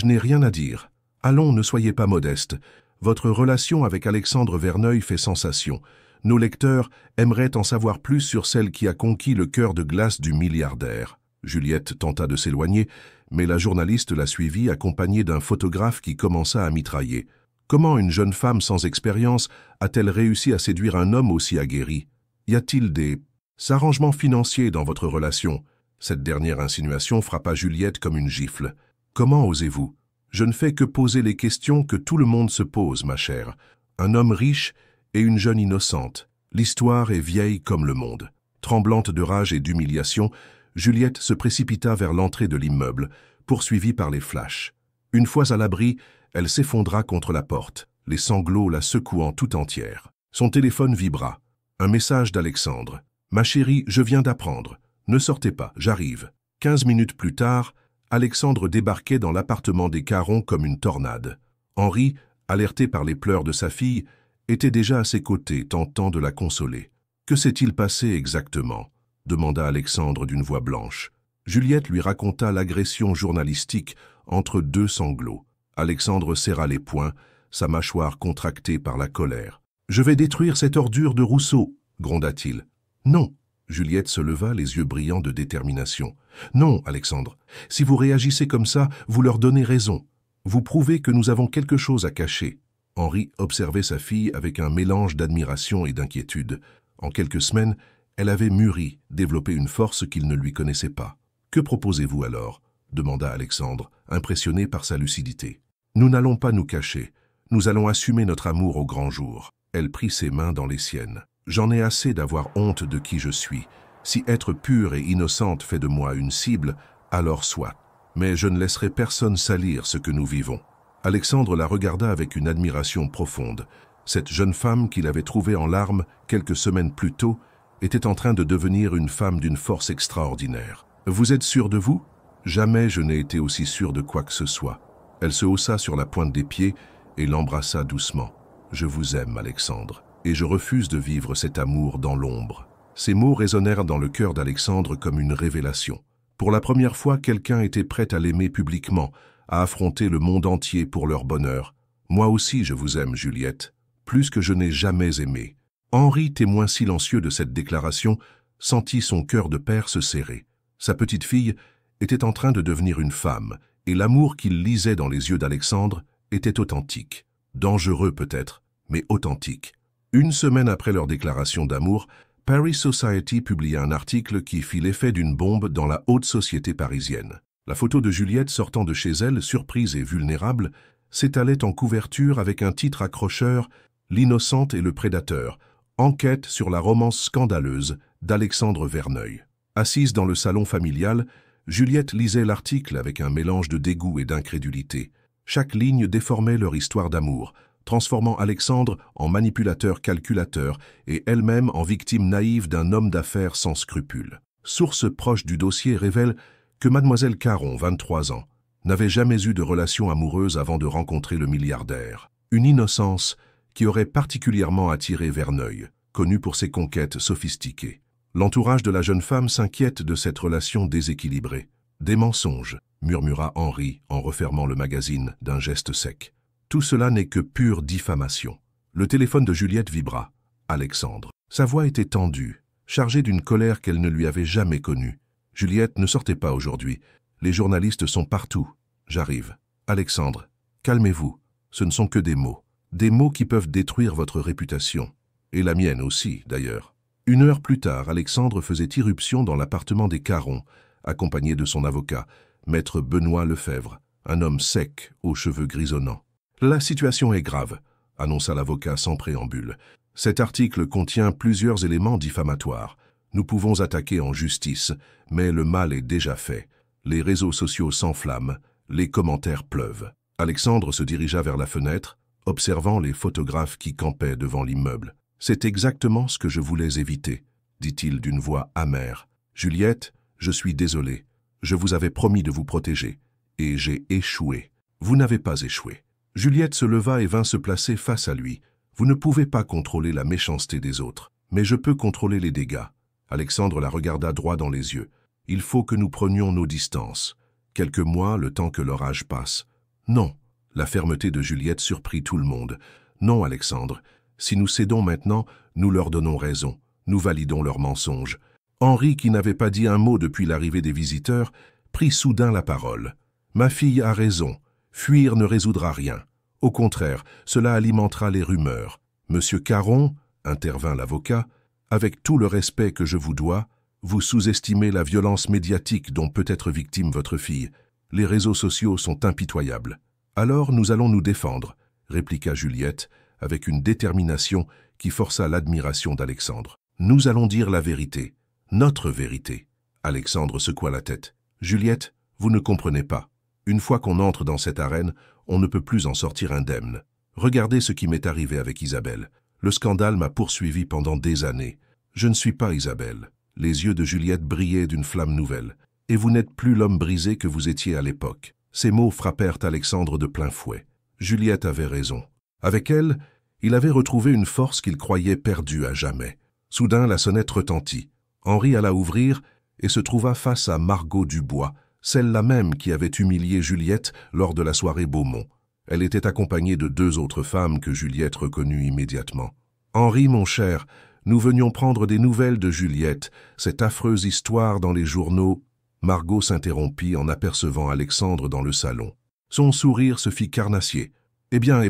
n'ai rien à dire. Allons, ne soyez pas modeste. Votre relation avec Alexandre Verneuil fait sensation. Nos lecteurs aimeraient en savoir plus sur celle qui a conquis le cœur de glace du milliardaire. » Juliette tenta de s'éloigner, mais la journaliste la suivit accompagnée d'un photographe qui commença à mitrailler. Comment une jeune femme sans expérience a-t-elle réussi à séduire un homme aussi aguerri? Y a-t-il des arrangements financiers dans votre relation? Cette dernière insinuation frappa Juliette comme une gifle. Comment osez-vous? Je ne fais que poser les questions que tout le monde se pose, ma chère. Un homme riche et une jeune innocente. L'histoire est vieille comme le monde. Tremblante de rage et d'humiliation, Juliette se précipita vers l'entrée de l'immeuble, poursuivie par les flashs. Une fois à l'abri, elle s'effondra contre la porte, les sanglots la secouant tout entière. Son téléphone vibra. Un message d'Alexandre. « Ma chérie, je viens d'apprendre. Ne sortez pas, j'arrive. » 15 minutes plus tard, Alexandre débarquait dans l'appartement des Caron comme une tornade. Henri, alerté par les pleurs de sa fille, était déjà à ses côtés, tentant de la consoler. « Que s'est-il passé exactement ?» demanda Alexandre d'une voix blanche. Juliette lui raconta l'agression journalistique entre deux sanglots. Alexandre serra les poings, sa mâchoire contractée par la colère. « Je vais détruire cette ordure de Rousseau !» gronda-t-il. « Non !» Juliette se leva, les yeux brillants de détermination. « Non, Alexandre, si vous réagissez comme ça, vous leur donnez raison. Vous prouvez que nous avons quelque chose à cacher. » Henri observait sa fille avec un mélange d'admiration et d'inquiétude. En quelques semaines, elle avait mûri, développé une force qu'il ne lui connaissait pas. « Que proposez-vous alors ?» demanda Alexandre, impressionné par sa lucidité. « Nous n'allons pas nous cacher. Nous allons assumer notre amour au grand jour. » Elle prit ses mains dans les siennes. « J'en ai assez d'avoir honte de qui je suis. Si être pure et innocente fait de moi une cible, alors soit. Mais je ne laisserai personne salir ce que nous vivons. » Alexandre la regarda avec une admiration profonde. Cette jeune femme qu'il avait trouvée en larmes quelques semaines plus tôt était en train de devenir une femme d'une force extraordinaire. « Vous êtes sûr de vous ? Jamais je n'ai été aussi sûr de quoi que ce soit. » Elle se haussa sur la pointe des pieds et l'embrassa doucement. « Je vous aime, Alexandre, et je refuse de vivre cet amour dans l'ombre. » Ces mots résonnèrent dans le cœur d'Alexandre comme une révélation. Pour la première fois, quelqu'un était prêt à l'aimer publiquement, à affronter le monde entier pour leur bonheur. « Moi aussi je vous aime, Juliette, plus que je n'ai jamais aimé. » Henri, témoin silencieux de cette déclaration, sentit son cœur de père se serrer. Sa petite fille était en train de devenir une femme, et l'amour qu'il lisait dans les yeux d'Alexandre était authentique. Dangereux peut-être, mais authentique. Une semaine après leur déclaration d'amour, Paris Society publia un article qui fit l'effet d'une bombe dans la haute société parisienne. La photo de Juliette sortant de chez elle, surprise et vulnérable, s'étalait en couverture avec un titre accrocheur « L'innocente et le prédateur », enquête sur la romance scandaleuse d'Alexandre Verneuil. Assise dans le salon familial, Juliette lisait l'article avec un mélange de dégoût et d'incrédulité. Chaque ligne déformait leur histoire d'amour, transformant Alexandre en manipulateur-calculateur et elle-même en victime naïve d'un homme d'affaires sans scrupules. Source proche du dossier révèle que Mademoiselle Caron, 23 ans, n'avait jamais eu de relation amoureuse avant de rencontrer le milliardaire. Une innocence qui aurait particulièrement attiré Verneuil, connu pour ses conquêtes sophistiquées. L'entourage de la jeune femme s'inquiète de cette relation déséquilibrée. « Des mensonges », murmura Henri en refermant le magazine d'un geste sec. Tout cela n'est que pure diffamation. Le téléphone de Juliette vibra. Alexandre. Sa voix était tendue, chargée d'une colère qu'elle ne lui avait jamais connue. « Juliette, ne sortez pas aujourd'hui. Les journalistes sont partout. J'arrive. Alexandre, calmez-vous. Ce ne sont que des mots. Des mots qui peuvent détruire votre réputation. Et la mienne aussi, d'ailleurs. » 1 heure plus tard, Alexandre faisait irruption dans l'appartement des Caron, accompagné de son avocat, maître Benoît Lefebvre, un homme sec, aux cheveux grisonnants. « La situation est grave », annonça l'avocat sans préambule. « Cet article contient plusieurs éléments diffamatoires. Nous pouvons attaquer en justice, mais le mal est déjà fait. Les réseaux sociaux s'enflamment, les commentaires pleuvent. » Alexandre se dirigea vers la fenêtre, observant les photographes qui campaient devant l'immeuble. « C'est exactement ce que je voulais éviter. dit-il d'une voix amère. « Juliette, je suis désolé. Je vous avais promis de vous protéger. Et j'ai échoué. » « Vous n'avez pas échoué. » Juliette se leva et vint se placer face à lui. « Vous ne pouvez pas contrôler la méchanceté des autres, mais je peux contrôler les dégâts. » Alexandre la regarda droit dans les yeux. « Il faut que nous prenions nos distances. Quelques mois, le temps que l'orage passe. » « Non. » La fermeté de Juliette surprit tout le monde. « Non, Alexandre. Si nous cédons maintenant, nous leur donnons raison. Nous validons leurs mensonges. » Henri, qui n'avait pas dit un mot depuis l'arrivée des visiteurs, prit soudain la parole. « Ma fille a raison. Fuir ne résoudra rien. Au contraire, cela alimentera les rumeurs. Monsieur Caron, intervint l'avocat, avec tout le respect que je vous dois, vous sous-estimez la violence médiatique dont peut être victime votre fille. Les réseaux sociaux sont impitoyables. Alors nous allons nous défendre, répliqua Juliette, avec une détermination qui força l'admiration d'Alexandre. Nous allons dire la vérité, notre vérité. Alexandre secoua la tête. Juliette, vous ne comprenez pas. Une fois qu'on entre dans cette arène, on ne peut plus en sortir indemne. Regardez ce qui m'est arrivé avec Isabelle. Le scandale m'a poursuivi pendant des années. Je ne suis pas Isabelle. Les yeux de Juliette brillaient d'une flamme nouvelle. Et vous n'êtes plus l'homme brisé que vous étiez à l'époque. Ces mots frappèrent Alexandre de plein fouet. Juliette avait raison. Avec elle, il avait retrouvé une force qu'il croyait perdue à jamais. Soudain, la sonnette retentit. Henri alla ouvrir et se trouva face à Margot Dubois, celle-là même qui avait humilié Juliette lors de la soirée Beaumont. Elle était accompagnée de 2 autres femmes que Juliette reconnut immédiatement. « Henri, mon cher, nous venions prendre des nouvelles de Juliette, cette affreuse histoire dans les journaux. » Margot s'interrompit en apercevant Alexandre dans le salon. Son sourire se fit carnassier. « Eh bien,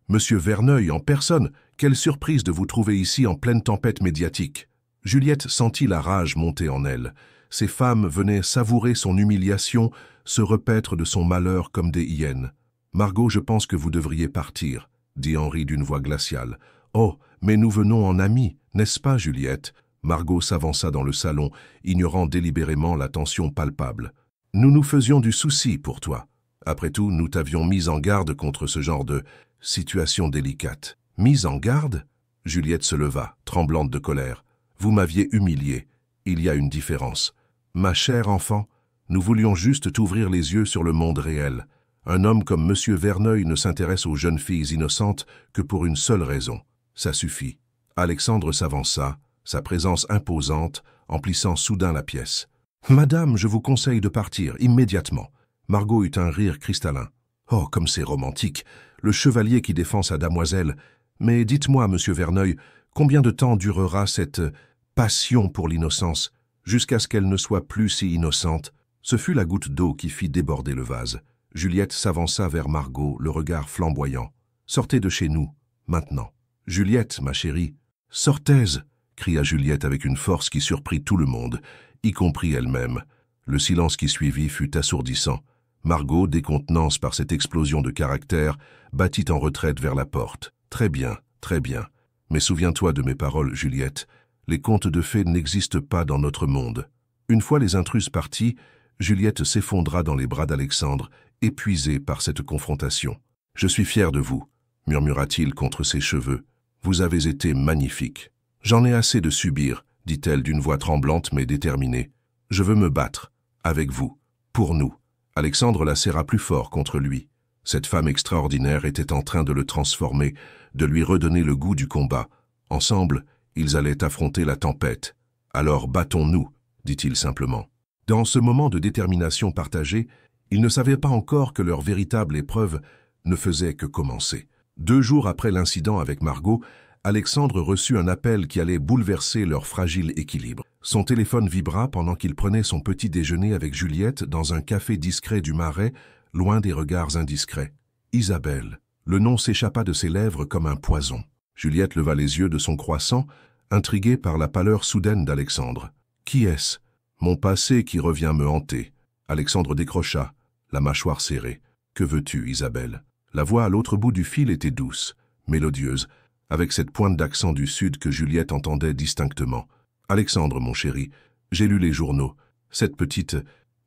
Monsieur Verneuil en personne, quelle surprise de vous trouver ici en pleine tempête médiatique. » Juliette sentit la rage monter en elle. Ces femmes venaient savourer son humiliation, se repaître de son malheur comme des hyènes. « Margot, je pense que vous devriez partir, » dit Henri d'une voix glaciale. « Oh, mais nous venons en amis, n'est-ce pas, Juliette ?» Margot s'avança dans le salon, ignorant délibérément la tension palpable. « Nous nous faisions du souci pour toi. Après tout, nous t'avions mis en garde contre ce genre de situation délicate. »« Mise en garde ?» Juliette se leva, tremblante de colère. « Vous m'aviez humiliée. Il y a une différence. Ma chère enfant, nous voulions juste t'ouvrir les yeux sur le monde réel. Un homme comme Monsieur Verneuil ne s'intéresse aux jeunes filles innocentes que pour une seule raison. Ça suffit. » Alexandre s'avança, sa présence imposante, emplissant soudain la pièce. « Madame, je vous conseille de partir, immédiatement. » Margot eut un rire cristallin. « Oh, comme c'est romantique, le chevalier qui défend sa damoiselle. Mais dites-moi, Monsieur Verneuil, combien de temps durera cette passion pour l'innocence, jusqu'à ce qu'elle ne soit plus si innocente ?» Ce fut la goutte d'eau qui fit déborder le vase. Juliette s'avança vers Margot, le regard flamboyant. « Sortez de chez nous, maintenant. »« Juliette, ma chérie. »« Sortez !» cria Juliette avec une force qui surprit tout le monde, y compris elle-même. Le silence qui suivit fut assourdissant. Margot, décontenance par cette explosion de caractère, battit en retraite vers la porte. « Très bien, très bien. Mais souviens-toi de mes paroles, Juliette. Les contes de fées n'existent pas dans notre monde. » Une fois les intrus partis, Juliette s'effondra dans les bras d'Alexandre, épuisée par cette confrontation. « Je suis fier de vous, » murmura-t-il contre ses cheveux. « Vous avez été magnifique. »« J'en ai assez de subir, » dit-elle d'une voix tremblante mais déterminée. « Je veux me battre, avec vous, pour nous. » Alexandre la serra plus fort contre lui. Cette femme extraordinaire était en train de le transformer, de lui redonner le goût du combat. Ensemble, ils allaient affronter la tempête. « Alors battons-nous, » dit-il simplement. Dans ce moment de détermination partagée, ils ne savaient pas encore que leur véritable épreuve ne faisait que commencer. 2 jours après l'incident avec Margot, Alexandre reçut un appel qui allait bouleverser leur fragile équilibre. Son téléphone vibra pendant qu'il prenait son petit déjeuner avec Juliette dans un café discret du Marais, loin des regards indiscrets. Isabelle. Le nom s'échappa de ses lèvres comme un poison. Juliette leva les yeux de son croissant, intriguée par la pâleur soudaine d'Alexandre. « Qui est-ce ?»« Mon passé qui revient me hanter. » Alexandre décrocha, la mâchoire serrée. « Que veux-tu, Isabelle ?» La voix à l'autre bout du fil était douce, mélodieuse, avec cette pointe d'accent du Sud que Juliette entendait distinctement. « Alexandre, mon chéri, j'ai lu les journaux. Cette petite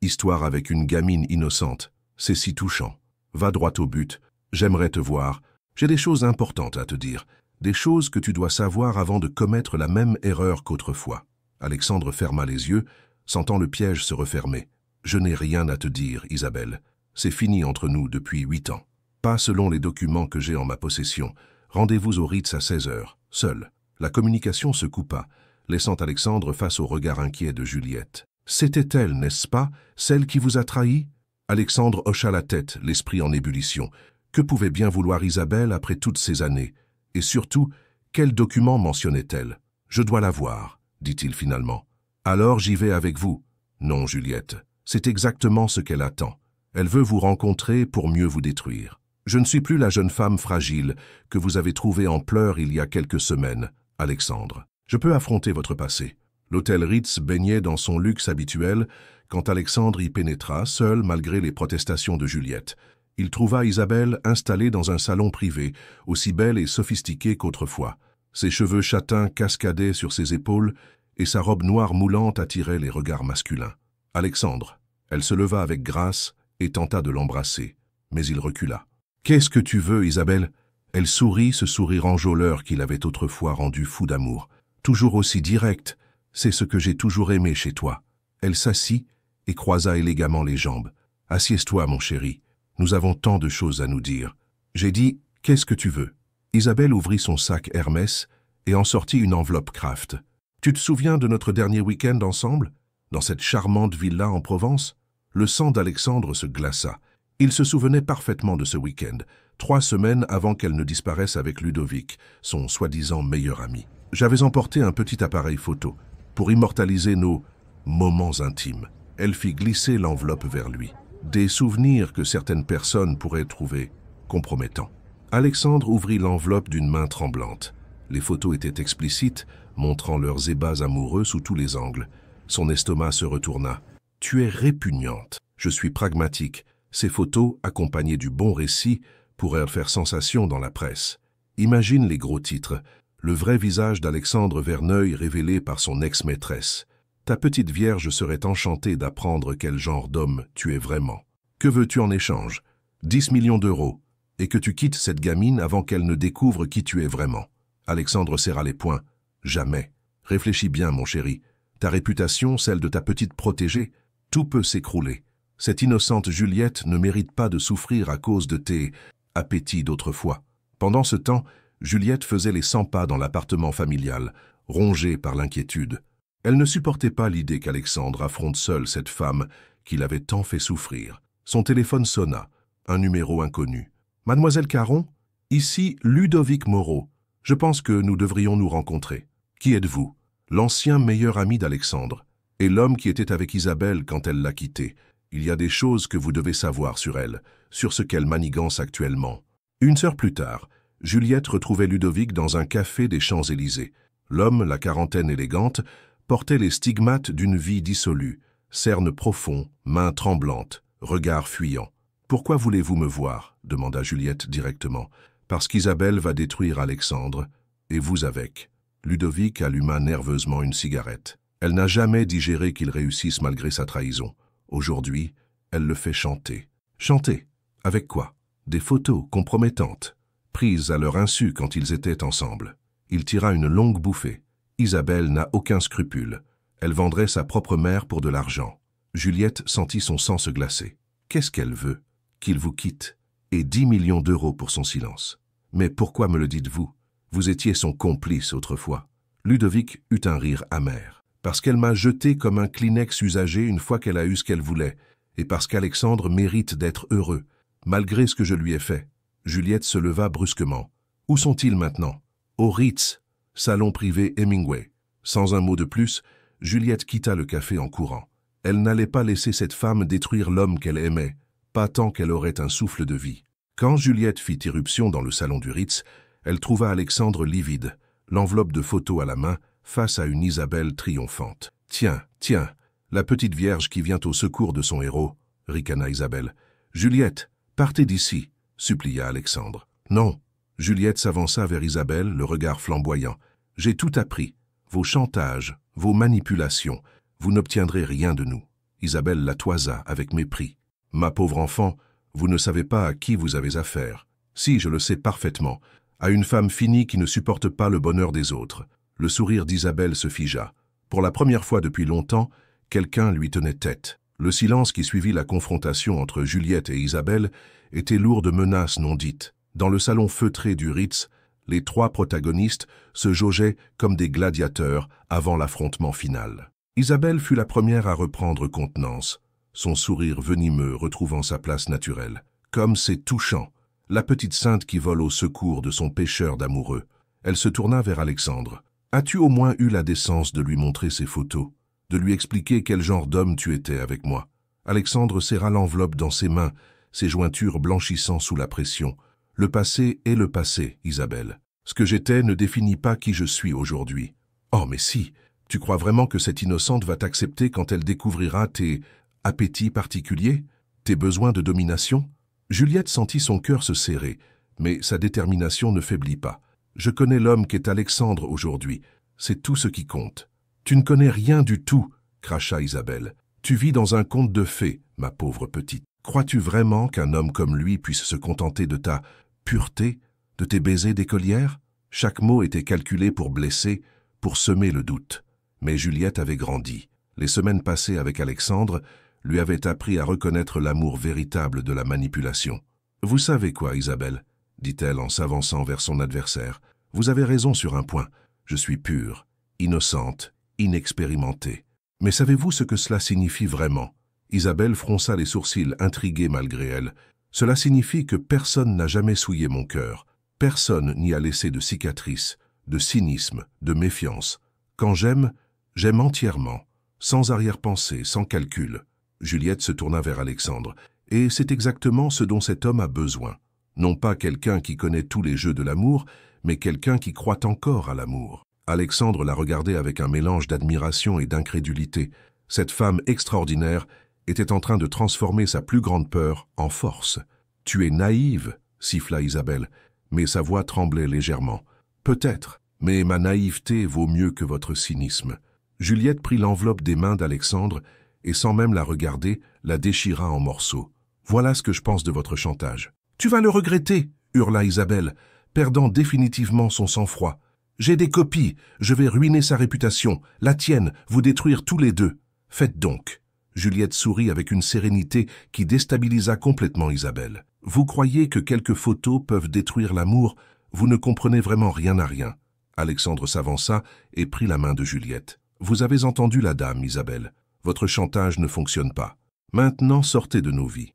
histoire avec une gamine innocente, c'est si touchant. Va droit au but. J'aimerais te voir. J'ai des choses importantes à te dire. Des choses que tu dois savoir avant de commettre la même erreur qu'autrefois. » Alexandre ferma les yeux, sentant le piège se refermer. « Je n'ai rien à te dire, Isabelle. C'est fini entre nous depuis 8 ans. Pas selon les documents que j'ai en ma possession. Rendez-vous au Ritz à 16 heures, seul. » La communication se coupa, laissant Alexandre face au regard inquiet de Juliette. « C'était elle, n'est-ce pas, celle qui vous a trahi ?» Alexandre hocha la tête, l'esprit en ébullition. Que pouvait bien vouloir Isabelle après toutes ces années? Et surtout, quel document mentionnait-elle? « Je dois la voir, dit-il finalement. « Alors j'y vais avec vous. » Non, Juliette, c'est exactement ce qu'elle attend. Elle veut vous rencontrer pour mieux vous détruire. Je ne suis plus la jeune femme fragile que vous avez trouvée en pleurs il y a quelques semaines, Alexandre. Je peux affronter votre passé. L'hôtel Ritz baignait dans son luxe habituel quand Alexandre y pénétra, seul malgré les protestations de Juliette. Il trouva Isabelle installée dans un salon privé, aussi belle et sophistiquée qu'autrefois. Ses cheveux châtains cascadaient sur ses épaules et sa robe noire moulante attirait les regards masculins. Alexandre, elle se leva avec grâce et tenta de l'embrasser, mais il recula. « Qu'est-ce que tu veux, Isabelle ?» Elle sourit, ce sourire enjôleur qui l'avait autrefois rendu fou d'amour. « Toujours aussi direct, c'est ce que j'ai toujours aimé chez toi. » Elle s'assit et croisa élégamment les jambes. « Assieds-toi, mon chéri. Nous avons tant de choses à nous dire. » J'ai dit « Qu'est-ce que tu veux ?» Isabelle ouvrit son sac Hermès et en sortit une enveloppe Kraft. « Tu te souviens de notre dernier week-end ensemble, dans cette charmante villa en Provence ?» Le sang d'Alexandre se glaça. Il se souvenait parfaitement de ce week-end, 3 semaines avant qu'elle ne disparaisse avec Ludovic, son soi-disant meilleur ami. « J'avais emporté un petit appareil photo pour immortaliser nos moments intimes. » Elle fit glisser l'enveloppe vers lui. Des souvenirs que certaines personnes pourraient trouver compromettants. Alexandre ouvrit l'enveloppe d'une main tremblante. Les photos étaient explicites, montrant leurs ébats amoureux sous tous les angles. Son estomac se retourna. « Tu es répugnante. Je suis pragmatique. Ces photos, accompagnées du bon récit, pourraient faire sensation dans la presse. Imagine les gros titres. Le vrai visage d'Alexandre Verneuil révélé par son ex-maîtresse. Ta petite vierge serait enchantée d'apprendre quel genre d'homme tu es vraiment. Que veux-tu en échange? 10 millions d'euros. Et que tu quittes cette gamine avant qu'elle ne découvre qui tu es vraiment. » Alexandre serra les poings. « Jamais. Réfléchis bien, mon chéri. Ta réputation, celle de ta petite protégée, tout peut s'écrouler. Cette innocente Juliette ne mérite pas de souffrir à cause de tes appétits d'autrefois. » Pendant ce temps, Juliette faisait les 100 pas dans l'appartement familial, rongée par l'inquiétude. Elle ne supportait pas l'idée qu'Alexandre affronte seul cette femme qui l'avait tant fait souffrir. Son téléphone sonna, un numéro inconnu. « Mademoiselle Caron, ici Ludovic Moreau. Je pense que nous devrions nous rencontrer. Qui êtes-vous » L'ancien meilleur ami d'Alexandre, et l'homme qui était avec Isabelle quand elle l'a quitté. Il y a des choses que vous devez savoir sur elle, sur ce qu'elle manigance actuellement. 1 heure plus tard, Juliette retrouvait Ludovic dans un café des Champs-Élysées. L'homme, la quarantaine élégante, portait les stigmates d'une vie dissolue, cernes profonds, mains tremblantes, regard fuyant. « Pourquoi voulez-vous me voir ?» demanda Juliette directement. « Parce qu'Isabelle va détruire Alexandre, et vous avec. » Ludovic alluma nerveusement une cigarette. Elle n'a jamais digéré qu'il réussisse malgré sa trahison. Aujourd'hui, elle le fait chanter. Chanter? Avec quoi? Des photos compromettantes, prises à leur insu quand ils étaient ensemble. Il tira une longue bouffée. Isabelle n'a aucun scrupule. Elle vendrait sa propre mère pour de l'argent. Juliette sentit son sang se glacer. Qu'est-ce qu'elle veut? Qu'il vous quitte. Et 10 millions d'euros pour son silence. Mais pourquoi me le dites-vous? Vous étiez son complice autrefois. Ludovic eut un rire amer. Parce qu'elle m'a jeté comme un Kleenex usagé une fois qu'elle a eu ce qu'elle voulait, et parce qu'Alexandre mérite d'être heureux, malgré ce que je lui ai fait. Juliette se leva brusquement. Où sont-ils maintenant? Au Ritz, salon privé Hemingway. Sans un mot de plus, Juliette quitta le café en courant. Elle n'allait pas laisser cette femme détruire l'homme qu'elle aimait, pas tant qu'elle aurait un souffle de vie. Quand Juliette fit irruption dans le salon du Ritz, elle trouva Alexandre livide, l'enveloppe de photos à la main, face à une Isabelle triomphante. « Tiens, tiens, la petite vierge qui vient au secours de son héros, » ricana Isabelle. « Juliette, partez d'ici, » supplia Alexandre. « Non. » Juliette s'avança vers Isabelle, le regard flamboyant. « J'ai tout appris. Vos chantages, vos manipulations. Vous n'obtiendrez rien de nous. » Isabelle la toisa avec mépris. « Ma pauvre enfant, vous ne savez pas à qui vous avez affaire. Si, je le sais parfaitement. À une femme finie qui ne supporte pas le bonheur des autres. » Le sourire d'Isabelle se figea. Pour la première fois depuis longtemps, quelqu'un lui tenait tête. Le silence qui suivit la confrontation entre Juliette et Isabelle était lourd de menaces non dites. Dans le salon feutré du Ritz, les trois protagonistes se jaugeaient comme des gladiateurs avant l'affrontement final. Isabelle fut la première à reprendre contenance, son sourire venimeux retrouvant sa place naturelle. Comme c'est touchant, la petite sainte qui vole au secours de son pécheur d'amoureux. Elle se tourna vers Alexandre. « As-tu au moins eu la décence de lui montrer ces photos, de lui expliquer quel genre d'homme tu étais avec moi ?» Alexandre serra l'enveloppe dans ses mains, ses jointures blanchissant sous la pression. « Le passé est le passé, Isabelle. Ce que j'étais ne définit pas qui je suis aujourd'hui. »« Oh, mais si, tu crois vraiment que cette innocente va t'accepter quand elle découvrira tes appétits particuliers, tes besoins de domination ?» Juliette sentit son cœur se serrer, mais sa détermination ne faiblit pas. « Je connais l'homme qu'est Alexandre aujourd'hui. C'est tout ce qui compte. »« Tu ne connais rien du tout, » cracha Isabelle. « Tu vis dans un conte de fées, ma pauvre petite. Crois-tu vraiment qu'un homme comme lui puisse se contenter de ta pureté, de tes baisers d'écolière ?» Chaque mot était calculé pour blesser, pour semer le doute. Mais Juliette avait grandi. Les semaines passées avec Alexandre lui avaient appris à reconnaître l'amour véritable de la manipulation. « Vous savez quoi, Isabelle ?» dit-elle en s'avançant vers son adversaire. « Vous avez raison sur un point. Je suis pure, innocente, inexpérimentée. Mais savez-vous ce que cela signifie vraiment ?» Isabelle fronça les sourcils, intriguée malgré elle. « Cela signifie que personne n'a jamais souillé mon cœur. Personne n'y a laissé de cicatrices, de cynisme, de méfiance. Quand j'aime, j'aime entièrement, sans arrière-pensée, sans calcul. » Juliette se tourna vers Alexandre. « Et c'est exactement ce dont cet homme a besoin. Non pas quelqu'un qui connaît tous les jeux de l'amour, mais quelqu'un qui croit encore à l'amour. » Alexandre la regardait avec un mélange d'admiration et d'incrédulité. Cette femme extraordinaire était en train de transformer sa plus grande peur en force. « Tu es naïve, » siffla Isabelle, mais sa voix tremblait légèrement. « Peut-être, mais ma naïveté vaut mieux que votre cynisme. » Juliette prit l'enveloppe des mains d'Alexandre et sans même la regarder, la déchira en morceaux. « Voilà ce que je pense de votre chantage. »« Tu vas le regretter !» hurla Isabelle, perdant définitivement son sang-froid. « J'ai des copies, je vais ruiner sa réputation, la tienne, vous détruire tous les deux. Faites donc. » Juliette sourit avec une sérénité qui déstabilisa complètement Isabelle. « Vous croyez que quelques photos peuvent détruire l'amour? Vous ne comprenez vraiment rien à rien. » Alexandre s'avança et prit la main de Juliette. « Vous avez entendu la dame, Isabelle. Votre chantage ne fonctionne pas. Maintenant, sortez de nos vies. »«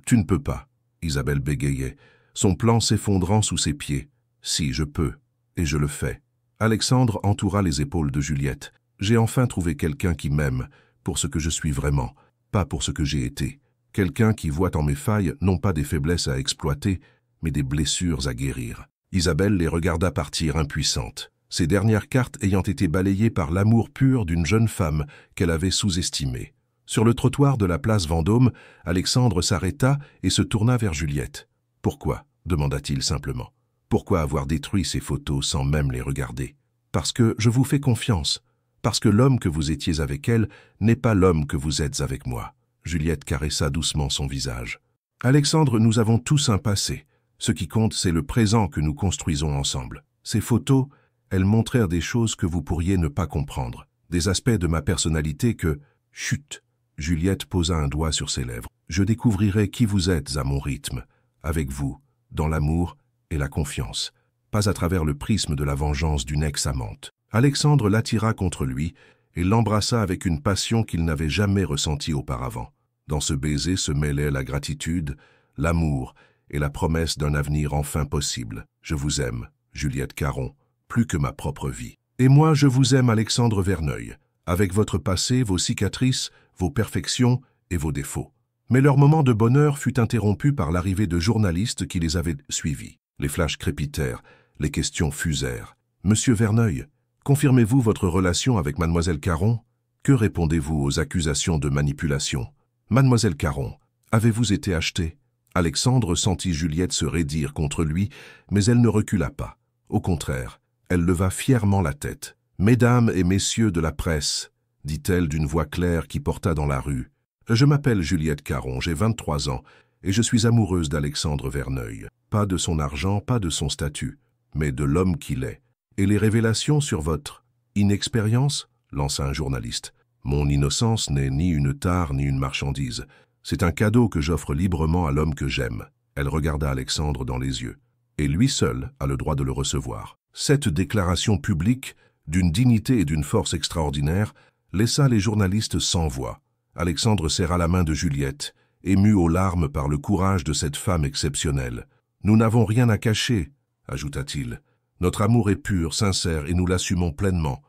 Tu ne peux pas. » Isabelle bégayait, son plan s'effondrant sous ses pieds. « Si, je peux, et je le fais. » Alexandre entoura les épaules de Juliette. « J'ai enfin trouvé quelqu'un qui m'aime, pour ce que je suis vraiment, pas pour ce que j'ai été. Quelqu'un qui voit en mes failles non pas des faiblesses à exploiter, mais des blessures à guérir. » Isabelle les regarda partir impuissante, ses dernières cartes ayant été balayées par l'amour pur d'une jeune femme qu'elle avait sous-estimée. Sur le trottoir de la place Vendôme, Alexandre s'arrêta et se tourna vers Juliette. « Pourquoi ?» demanda-t-il simplement. « Pourquoi avoir détruit ces photos sans même les regarder ? Parce que je vous fais confiance. Parce que l'homme que vous étiez avec elle n'est pas l'homme que vous êtes avec moi. » Juliette caressa doucement son visage. « Alexandre, nous avons tous un passé. Ce qui compte, c'est le présent que nous construisons ensemble. Ces photos, elles montrèrent des choses que vous pourriez ne pas comprendre, des aspects de ma personnalité que... Chut !» Juliette posa un doigt sur ses lèvres. « Je découvrirai qui vous êtes à mon rythme, avec vous, dans l'amour et la confiance, pas à travers le prisme de la vengeance d'une ex-amante. » Alexandre l'attira contre lui et l'embrassa avec une passion qu'il n'avait jamais ressentie auparavant. Dans ce baiser se mêlaient la gratitude, l'amour et la promesse d'un avenir enfin possible. « Je vous aime, Juliette Caron, plus que ma propre vie. Et moi, je vous aime, Alexandre Verneuil, avec votre passé, vos cicatrices, vos perfections et vos défauts. » Mais leur moment de bonheur fut interrompu par l'arrivée de journalistes qui les avaient suivis. Les flashs crépitèrent, les questions fusèrent. « Monsieur Verneuil, confirmez-vous votre relation avec Mademoiselle Caron? Que répondez-vous aux accusations de manipulation? Mademoiselle Caron, avez-vous été achetée ?» Alexandre sentit Juliette se raidir contre lui, mais elle ne recula pas. Au contraire, elle leva fièrement la tête. « Mesdames et messieurs de la presse, » dit-elle d'une voix claire qui porta dans la rue, « je m'appelle Juliette Caron, j'ai 23 ans, et je suis amoureuse d'Alexandre Verneuil. Pas de son argent, pas de son statut, mais de l'homme qu'il est. Et les révélations sur votre inexpérience, lança un journaliste. Mon innocence n'est ni une tare ni une marchandise. C'est un cadeau que j'offre librement à l'homme que j'aime. Elle regarda Alexandre dans les yeux. Et lui seul a le droit de le recevoir. Cette déclaration publique, d'une dignité et d'une force extraordinaire, laissa les journalistes sans voix. Alexandre serra la main de Juliette, ému aux larmes par le courage de cette femme exceptionnelle. « Nous n'avons rien à cacher », ajouta-t-il. « Notre amour est pur, sincère, et nous l'assumons pleinement. »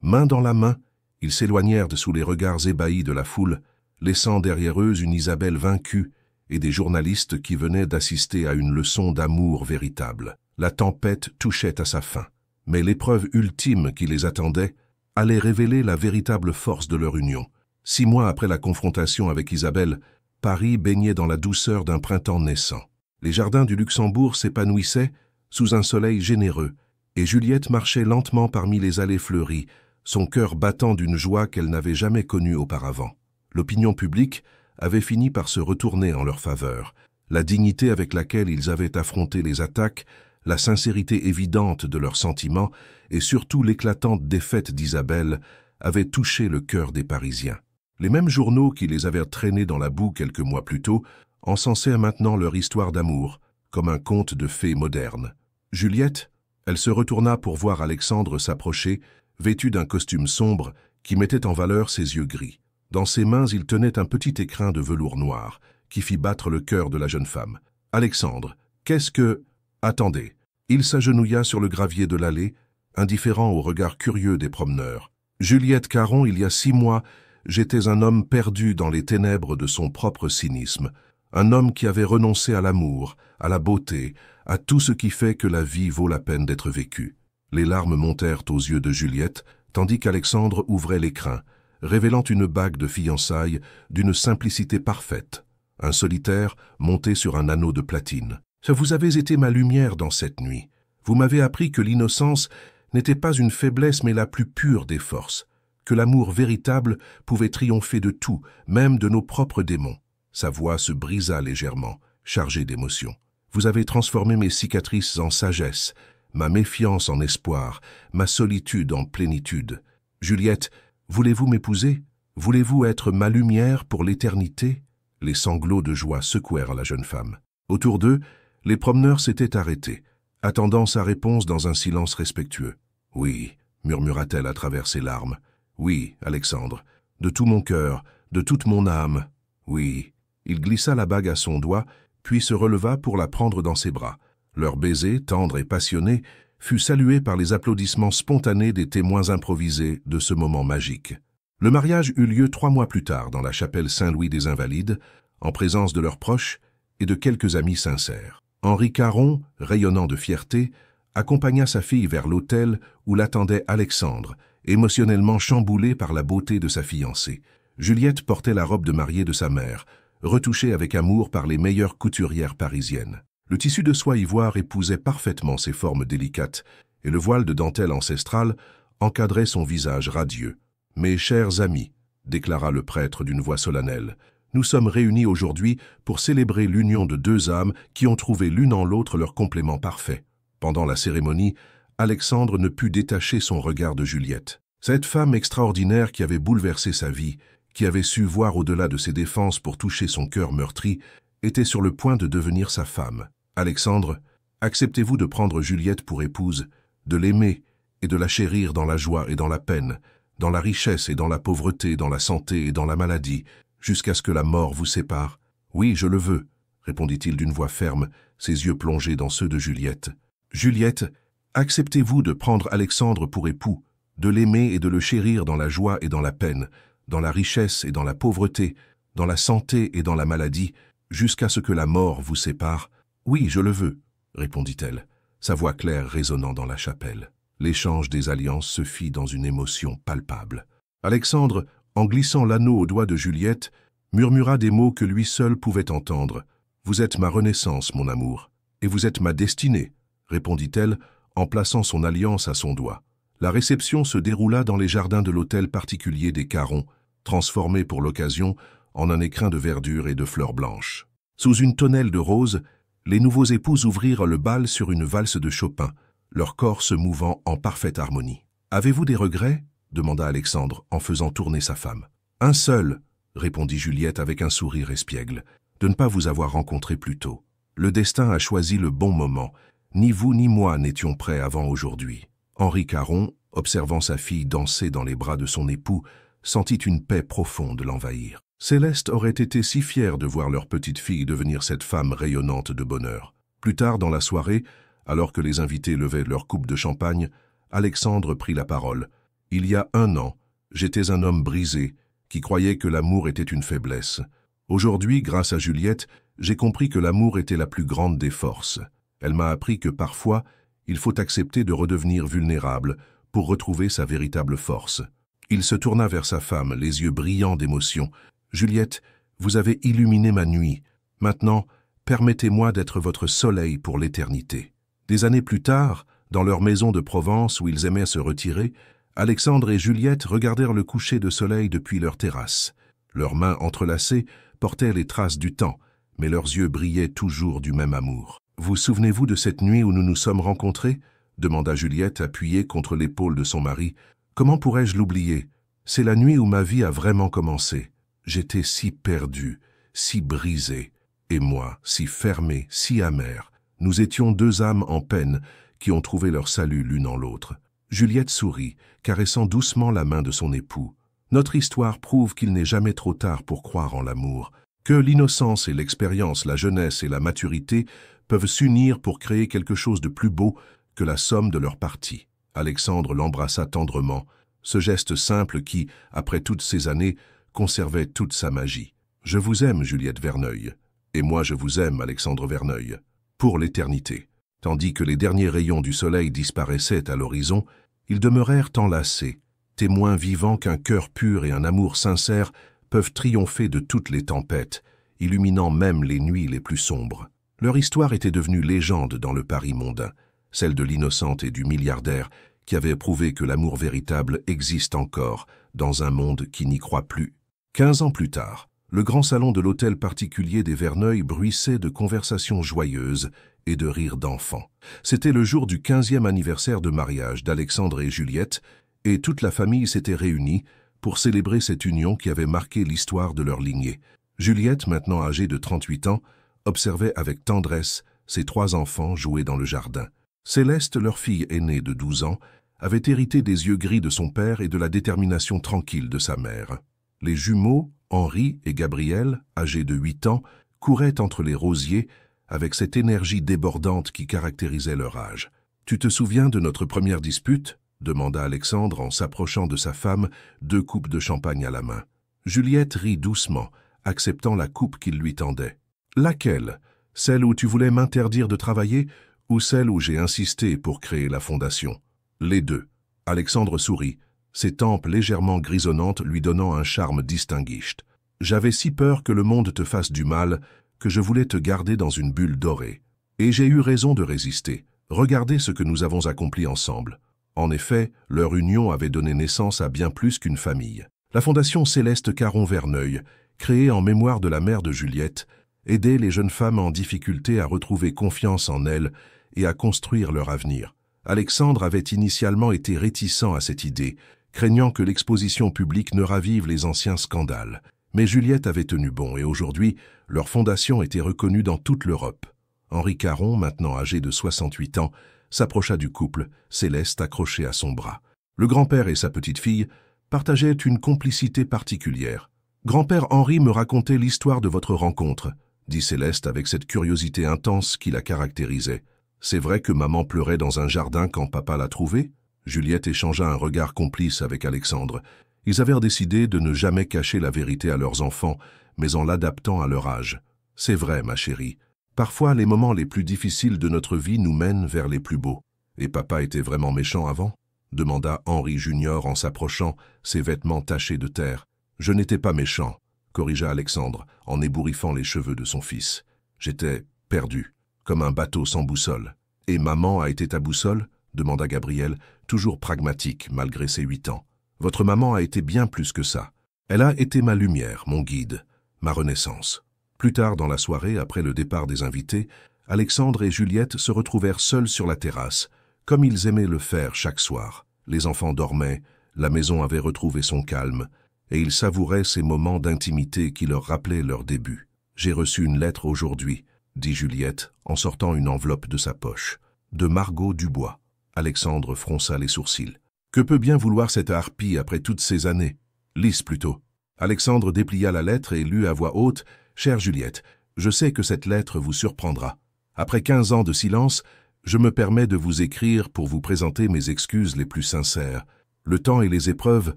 Main dans la main, ils s'éloignèrent de sous les regards ébahis de la foule, laissant derrière eux une Isabelle vaincue et des journalistes qui venaient d'assister à une leçon d'amour véritable. La tempête touchait à sa fin, mais l'épreuve ultime qui les attendait allait révéler la véritable force de leur union. 6 mois après la confrontation avec Isabelle, Paris baignait dans la douceur d'un printemps naissant. Les jardins du Luxembourg s'épanouissaient sous un soleil généreux, et Juliette marchait lentement parmi les allées fleuries, son cœur battant d'une joie qu'elle n'avait jamais connue auparavant. L'opinion publique avait fini par se retourner en leur faveur. La dignité avec laquelle ils avaient affronté les attaques, la sincérité évidente de leurs sentiments et surtout l'éclatante défaite d'Isabelle avaient touché le cœur des Parisiens. Les mêmes journaux qui les avaient traînés dans la boue quelques mois plus tôt encensaient maintenant leur histoire d'amour, comme un conte de fées moderne. Juliette, elle se retourna pour voir Alexandre s'approcher, vêtu d'un costume sombre qui mettait en valeur ses yeux gris. Dans ses mains, il tenait un petit écrin de velours noir, qui fit battre le cœur de la jeune femme. « Alexandre, qu'est-ce que... » « Attendez. » Il s'agenouilla sur le gravier de l'allée, indifférent au regard curieux des promeneurs. « Juliette Caron, il y a 6 mois, j'étais un homme perdu dans les ténèbres de son propre cynisme, un homme qui avait renoncé à l'amour, à la beauté, à tout ce qui fait que la vie vaut la peine d'être vécue. » Les larmes montèrent aux yeux de Juliette, tandis qu'Alexandre ouvrait l'écrin, révélant une bague de fiançailles d'une simplicité parfaite, un solitaire monté sur un anneau de platine. « Vous avez été ma lumière dans cette nuit. Vous m'avez appris que l'innocence n'était pas une faiblesse mais la plus pure des forces, que l'amour véritable pouvait triompher de tout, même de nos propres démons. » Sa voix se brisa légèrement, chargée d'émotion. « Vous avez transformé mes cicatrices en sagesse, ma méfiance en espoir, ma solitude en plénitude. Juliette, voulez-vous m'épouser? Voulez-vous être ma lumière pour l'éternité ?» Les sanglots de joie secouèrent la jeune femme. Autour d'eux, les promeneurs s'étaient arrêtés, attendant sa réponse dans un silence respectueux. « Oui, » murmura-t-elle à travers ses larmes. « Oui, Alexandre, de tout mon cœur, de toute mon âme. Oui. » Il glissa la bague à son doigt, puis se releva pour la prendre dans ses bras. Leur baiser, tendre et passionné, fut salué par les applaudissements spontanés des témoins improvisés de ce moment magique. Le mariage eut lieu 3 mois plus tard dans la chapelle Saint-Louis des Invalides, en présence de leurs proches et de quelques amis sincères. Henri Caron, rayonnant de fierté, accompagna sa fille vers l'autel où l'attendait Alexandre, émotionnellement chamboulé par la beauté de sa fiancée. Juliette portait la robe de mariée de sa mère, retouchée avec amour par les meilleures couturières parisiennes. Le tissu de soie ivoire épousait parfaitement ses formes délicates, et le voile de dentelle ancestrale encadrait son visage radieux. « Mes chers amis, » déclara le prêtre d'une voix solennelle, « nous sommes réunis aujourd'hui pour célébrer l'union de 2 âmes qui ont trouvé l'une en l'autre leur complément parfait. » Pendant la cérémonie, Alexandre ne put détacher son regard de Juliette. Cette femme extraordinaire qui avait bouleversé sa vie, qui avait su voir au-delà de ses défenses pour toucher son cœur meurtri, était sur le point de devenir sa femme. « Alexandre, acceptez-vous de prendre Juliette pour épouse, de l'aimer et de la chérir dans la joie et dans la peine, dans la richesse et dans la pauvreté, dans la santé et dans la maladie, jusqu'à ce que la mort vous sépare? »« Oui, je le veux, » répondit-il d'une voix ferme, ses yeux plongés dans ceux de Juliette. « Juliette, acceptez-vous de prendre Alexandre pour époux, de l'aimer et de le chérir dans la joie et dans la peine, dans la richesse et dans la pauvreté, dans la santé et dans la maladie, jusqu'à ce que la mort vous sépare? »« Oui, je le veux, » répondit-elle, sa voix claire résonnant dans la chapelle. L'échange des alliances se fit dans une émotion palpable. Alexandre, en glissant l'anneau au doigt de Juliette, murmura des mots que lui seul pouvait entendre. « Vous êtes ma renaissance, mon amour, et vous êtes ma destinée, » répondit-elle en plaçant son alliance à son doigt. La réception se déroula dans les jardins de l'hôtel particulier des Caron, transformé pour l'occasion en un écrin de verdure et de fleurs blanches. Sous une tonnelle de roses, les nouveaux époux ouvrirent le bal sur une valse de Chopin, leur corps se mouvant en parfaite harmonie. « Avez-vous des regrets » demanda Alexandre en faisant tourner sa femme. Un seul, répondit Juliette avec un sourire espiègle, de ne pas vous avoir rencontré plus tôt. Le destin a choisi le bon moment. Ni vous ni moi n'étions prêts avant aujourd'hui. Henri Caron, observant sa fille danser dans les bras de son époux, sentit une paix profonde l'envahir. Céleste aurait été si fière de voir leur petite fille devenir cette femme rayonnante de bonheur. Plus tard dans la soirée, alors que les invités levaient leur coupe de champagne, Alexandre prit la parole. « Il y a 1 an, j'étais un homme brisé, qui croyait que l'amour était une faiblesse. Aujourd'hui, grâce à Juliette, j'ai compris que l'amour était la plus grande des forces. Elle m'a appris que parfois, il faut accepter de redevenir vulnérable pour retrouver sa véritable force. » Il se tourna vers sa femme, les yeux brillants d'émotion. « Juliette, vous avez illuminé ma nuit. Maintenant, permettez-moi d'être votre soleil pour l'éternité. » Des années plus tard, dans leur maison de Provence où ils aimaient se retirer, Alexandre et Juliette regardèrent le coucher de soleil depuis leur terrasse. Leurs mains entrelacées portaient les traces du temps, mais leurs yeux brillaient toujours du même amour. « Vous souvenez-vous de cette nuit où nous nous sommes rencontrés ?» demanda Juliette, appuyée contre l'épaule de son mari. « Comment pourrais-je l'oublier? C'est la nuit où ma vie a vraiment commencé. J'étais si perdu, si brisé, et moi, si fermé, si amer. Nous étions 2 âmes en peine qui ont trouvé leur salut l'une en l'autre. » Juliette sourit, caressant doucement la main de son époux. Notre histoire prouve qu'il n'est jamais trop tard pour croire en l'amour, que l'innocence et l'expérience, la jeunesse et la maturité peuvent s'unir pour créer quelque chose de plus beau que la somme de leurs parties. Alexandre l'embrassa tendrement, ce geste simple qui, après toutes ces années, conservait toute sa magie. « Je vous aime, Juliette Verneuil, et moi je vous aime, Alexandre Verneuil, pour l'éternité. » Tandis que les derniers rayons du soleil disparaissaient à l'horizon, ils demeurèrent enlacés, témoins vivants qu'un cœur pur et un amour sincère peuvent triompher de toutes les tempêtes, illuminant même les nuits les plus sombres. Leur histoire était devenue légende dans le Paris mondain, celle de l'innocente et du milliardaire qui avait prouvé que l'amour véritable existe encore dans un monde qui n'y croit plus. 15 ans plus tard, le grand salon de l'hôtel particulier des Verneuil bruissait de conversations joyeuses et de rires d'enfants. C'était le jour du 15e anniversaire de mariage d'Alexandre et Juliette, et toute la famille s'était réunie pour célébrer cette union qui avait marqué l'histoire de leur lignée. Juliette, maintenant âgée de 38 ans, observait avec tendresse ses 3 enfants jouer dans le jardin. Céleste, leur fille aînée de 12 ans, avait hérité des yeux gris de son père et de la détermination tranquille de sa mère. Les jumeaux, Henri et Gabriel, âgés de 8 ans, couraient entre les rosiers avec cette énergie débordante qui caractérisait leur âge. « Tu te souviens de notre première dispute ?» demanda Alexandre en s'approchant de sa femme, 2 coupes de champagne à la main. Juliette rit doucement, acceptant la coupe qu'il lui tendait. « Laquelle? Celle où tu voulais m'interdire de travailler ou celle où j'ai insisté pour créer la fondation ?»« Les 2. » Alexandre sourit, ses tempes légèrement grisonnantes lui donnant un charme distingué. « J'avais si peur que le monde te fasse du mal que je voulais te garder dans une bulle dorée. Et j'ai eu raison de résister. Regardez ce que nous avons accompli ensemble. » En effet, leur union avait donné naissance à bien plus qu'une famille. La Fondation Céleste Caron Verneuil, créée en mémoire de la mère de Juliette, aidait les jeunes femmes en difficulté à retrouver confiance en elles et à construire leur avenir. Alexandre avait initialement été réticent à cette idée, craignant que l'exposition publique ne ravive les anciens scandales. Mais Juliette avait tenu bon et aujourd'hui, leur fondation était reconnue dans toute l'Europe. Henri Caron, maintenant âgé de 68 ans, s'approcha du couple, Céleste accrochée à son bras. Le grand-père et sa petite-fille partageaient une complicité particulière. « Grand-père Henri me racontait l'histoire de votre rencontre », dit Céleste avec cette curiosité intense qui la caractérisait. « C'est vrai que maman pleurait dans un jardin quand papa l'a trouvée ?» Juliette échangea un regard complice avec Alexandre. Ils avaient décidé de ne jamais cacher la vérité à leurs enfants, mais en l'adaptant à leur âge. « C'est vrai, ma chérie. Parfois, les moments les plus difficiles de notre vie nous mènent vers les plus beaux. Et papa était vraiment méchant avant ?» demanda Henri Junior en s'approchant, ses vêtements tachés de terre. « Je n'étais pas méchant, » corrigea Alexandre, en ébouriffant les cheveux de son fils. « J'étais perdu, comme un bateau sans boussole. »« Et maman a été ta boussole ?» demanda Gabriel, toujours pragmatique malgré ses 8 ans. « Votre maman a été bien plus que ça. Elle a été ma lumière, mon guide, ma renaissance. » Plus tard dans la soirée, après le départ des invités, Alexandre et Juliette se retrouvèrent seuls sur la terrasse, comme ils aimaient le faire chaque soir. Les enfants dormaient, La maison avait retrouvé son calme, et ils savouraient ces moments d'intimité qui leur rappelaient leur début. « J'ai reçu une lettre aujourd'hui, » dit Juliette en sortant une enveloppe de sa poche. « De Margot Dubois. » Alexandre fronça les sourcils. « Que peut bien vouloir cette harpie après toutes ces années? Lise plutôt. » Alexandre déplia la lettre et lut à voix haute. « Chère Juliette, je sais que cette lettre vous surprendra. Après 15 ans de silence, je me permets de vous écrire pour vous présenter mes excuses les plus sincères. Le temps et les épreuves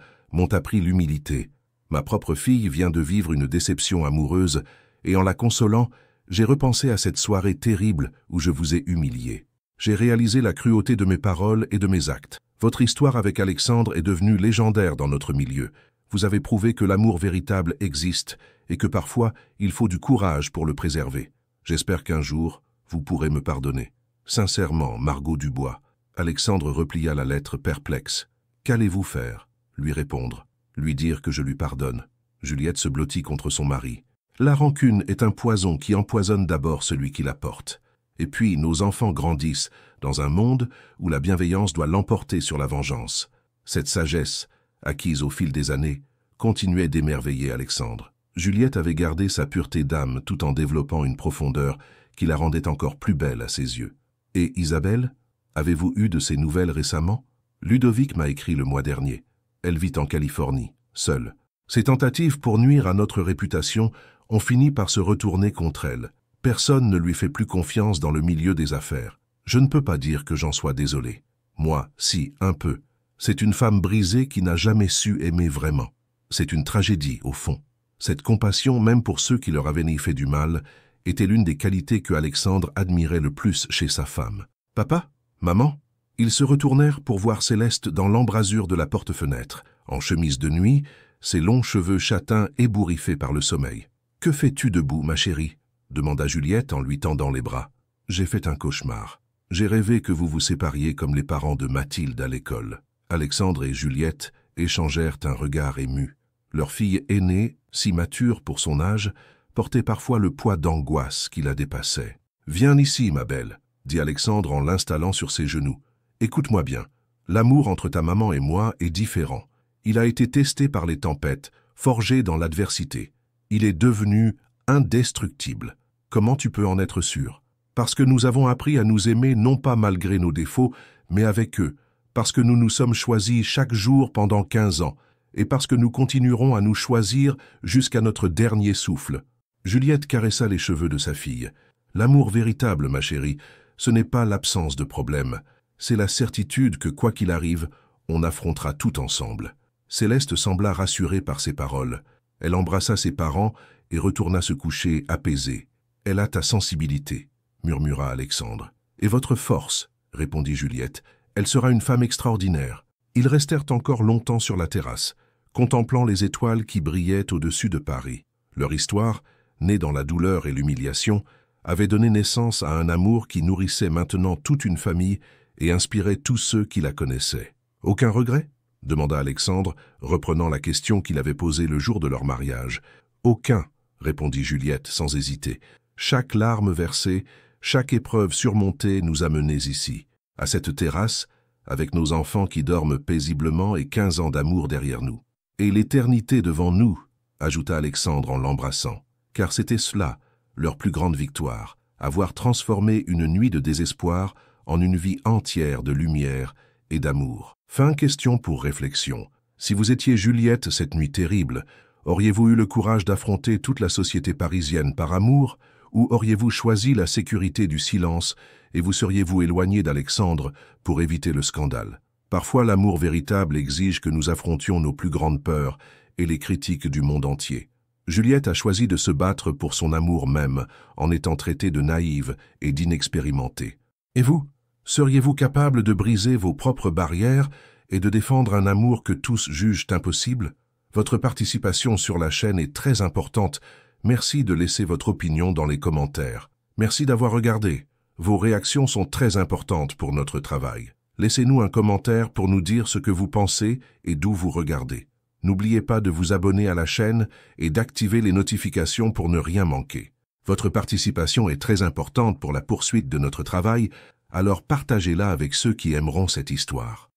m'ont appris l'humilité. Ma propre fille vient de vivre une déception amoureuse, et en la consolant, j'ai repensé à cette soirée terrible où je vous ai humilié. J'ai réalisé la cruauté de mes paroles et de mes actes. Votre histoire avec Alexandre est devenue légendaire dans notre milieu. Vous avez prouvé que l'amour véritable existe et que parfois il faut du courage pour le préserver. J'espère qu'un jour, vous pourrez me pardonner. Sincèrement, Margot Dubois. » Alexandre replia la lettre perplexe. « Qu'allez-vous faire ?» Lui répondre. Lui dire que je lui pardonne. Juliette se blottit contre son mari. La rancune est un poison qui empoisonne d'abord celui qui la porte. Et puis, nos enfants grandissent dans un monde où la bienveillance doit l'emporter sur la vengeance. Cette sagesse, acquise au fil des années, continuait d'émerveiller Alexandre. Juliette avait gardé sa pureté d'âme tout en développant une profondeur qui la rendait encore plus belle à ses yeux. « Et Isabelle, avez-vous eu de ces nouvelles récemment? Ludovic m'a écrit le mois dernier. Elle vit en Californie, seule. Ses tentatives pour nuire à notre réputation ont fini par se retourner contre elle. Personne ne lui fait plus confiance dans le milieu des affaires. Je ne peux pas dire que j'en sois désolé. Moi, si, un peu. C'est une femme brisée qui n'a jamais su aimer vraiment. C'est une tragédie, au fond. Cette compassion, même pour ceux qui leur avaient ni fait du mal, était l'une des qualités que Alexandre admirait le plus chez sa femme. « Papa? Maman ?» Ils se retournèrent pour voir Céleste dans l'embrasure de la porte-fenêtre, en chemise de nuit, ses longs cheveux châtains ébouriffés par le sommeil. « Que fais-tu debout, ma chérie ?» demanda Juliette en lui tendant les bras. « J'ai fait un cauchemar. J'ai rêvé que vous vous sépariez comme les parents de Mathilde à l'école. » Alexandre et Juliette échangèrent un regard ému. Leur fille aînée, si mature pour son âge, portait parfois le poids d'angoisse qui la dépassait. « Viens ici, ma belle, » dit Alexandre en l'installant sur ses genoux. « Écoute-moi bien. L'amour entre ta maman et moi est différent. Il a été testé par les tempêtes, forgé dans l'adversité. Il est devenu indestructible. Comment tu peux en être sûr? Parce que nous avons appris à nous aimer non pas malgré nos défauts, mais avec eux, parce que nous nous sommes choisis chaque jour pendant 15 ans, et parce que nous continuerons à nous choisir jusqu'à notre dernier souffle. » Juliette caressa les cheveux de sa fille. « L'amour véritable, ma chérie, ce n'est pas l'absence de problème. C'est la certitude que, quoi qu'il arrive, on affrontera tout ensemble. » Céleste sembla rassurée par ces paroles. Elle embrassa ses parents et retourna se coucher apaisée. « Elle a ta sensibilité, » murmura Alexandre. « Et votre force, » répondit Juliette. « Elle sera une femme extraordinaire. » Ils restèrent encore longtemps sur la terrasse, contemplant les étoiles qui brillaient au-dessus de Paris. Leur histoire, née dans la douleur et l'humiliation, avait donné naissance à un amour qui nourrissait maintenant toute une famille et inspirait tous ceux qui la connaissaient. « Aucun regret ?» demanda Alexandre, reprenant la question qu'il avait posée le jour de leur mariage. « Aucun », répondit Juliette sans hésiter. « Chaque larme versée, chaque épreuve surmontée nous a menés ici, à cette terrasse, avec nos enfants qui dorment paisiblement et 15 ans d'amour derrière nous. Et l'éternité devant nous, ajouta Alexandre en l'embrassant, car c'était cela, leur plus grande victoire, avoir transformé une nuit de désespoir en une vie entière de lumière et d'amour. Fin question pour réflexion. Si vous étiez Juliette cette nuit terrible, auriez-vous eu le courage d'affronter toute la société parisienne par amour, ou auriez-vous choisi la sécurité du silence et vous seriez-vous éloigné d'Alexandre pour éviter le scandale? Parfois, l'amour véritable exige que nous affrontions nos plus grandes peurs et les critiques du monde entier. Juliette a choisi de se battre pour son amour même, en étant traitée de naïve et d'inexpérimentée. Et vous, seriez-vous capable de briser vos propres barrières et de défendre un amour que tous jugent impossible? Votre participation sur la chaîne est très importante. Merci de laisser votre opinion dans les commentaires. Merci d'avoir regardé. Vos réactions sont très importantes pour notre travail. Laissez-nous un commentaire pour nous dire ce que vous pensez et d'où vous regardez. N'oubliez pas de vous abonner à la chaîne et d'activer les notifications pour ne rien manquer. Votre participation est très importante pour la poursuite de notre travail, alors partagez-la avec ceux qui aimeront cette histoire.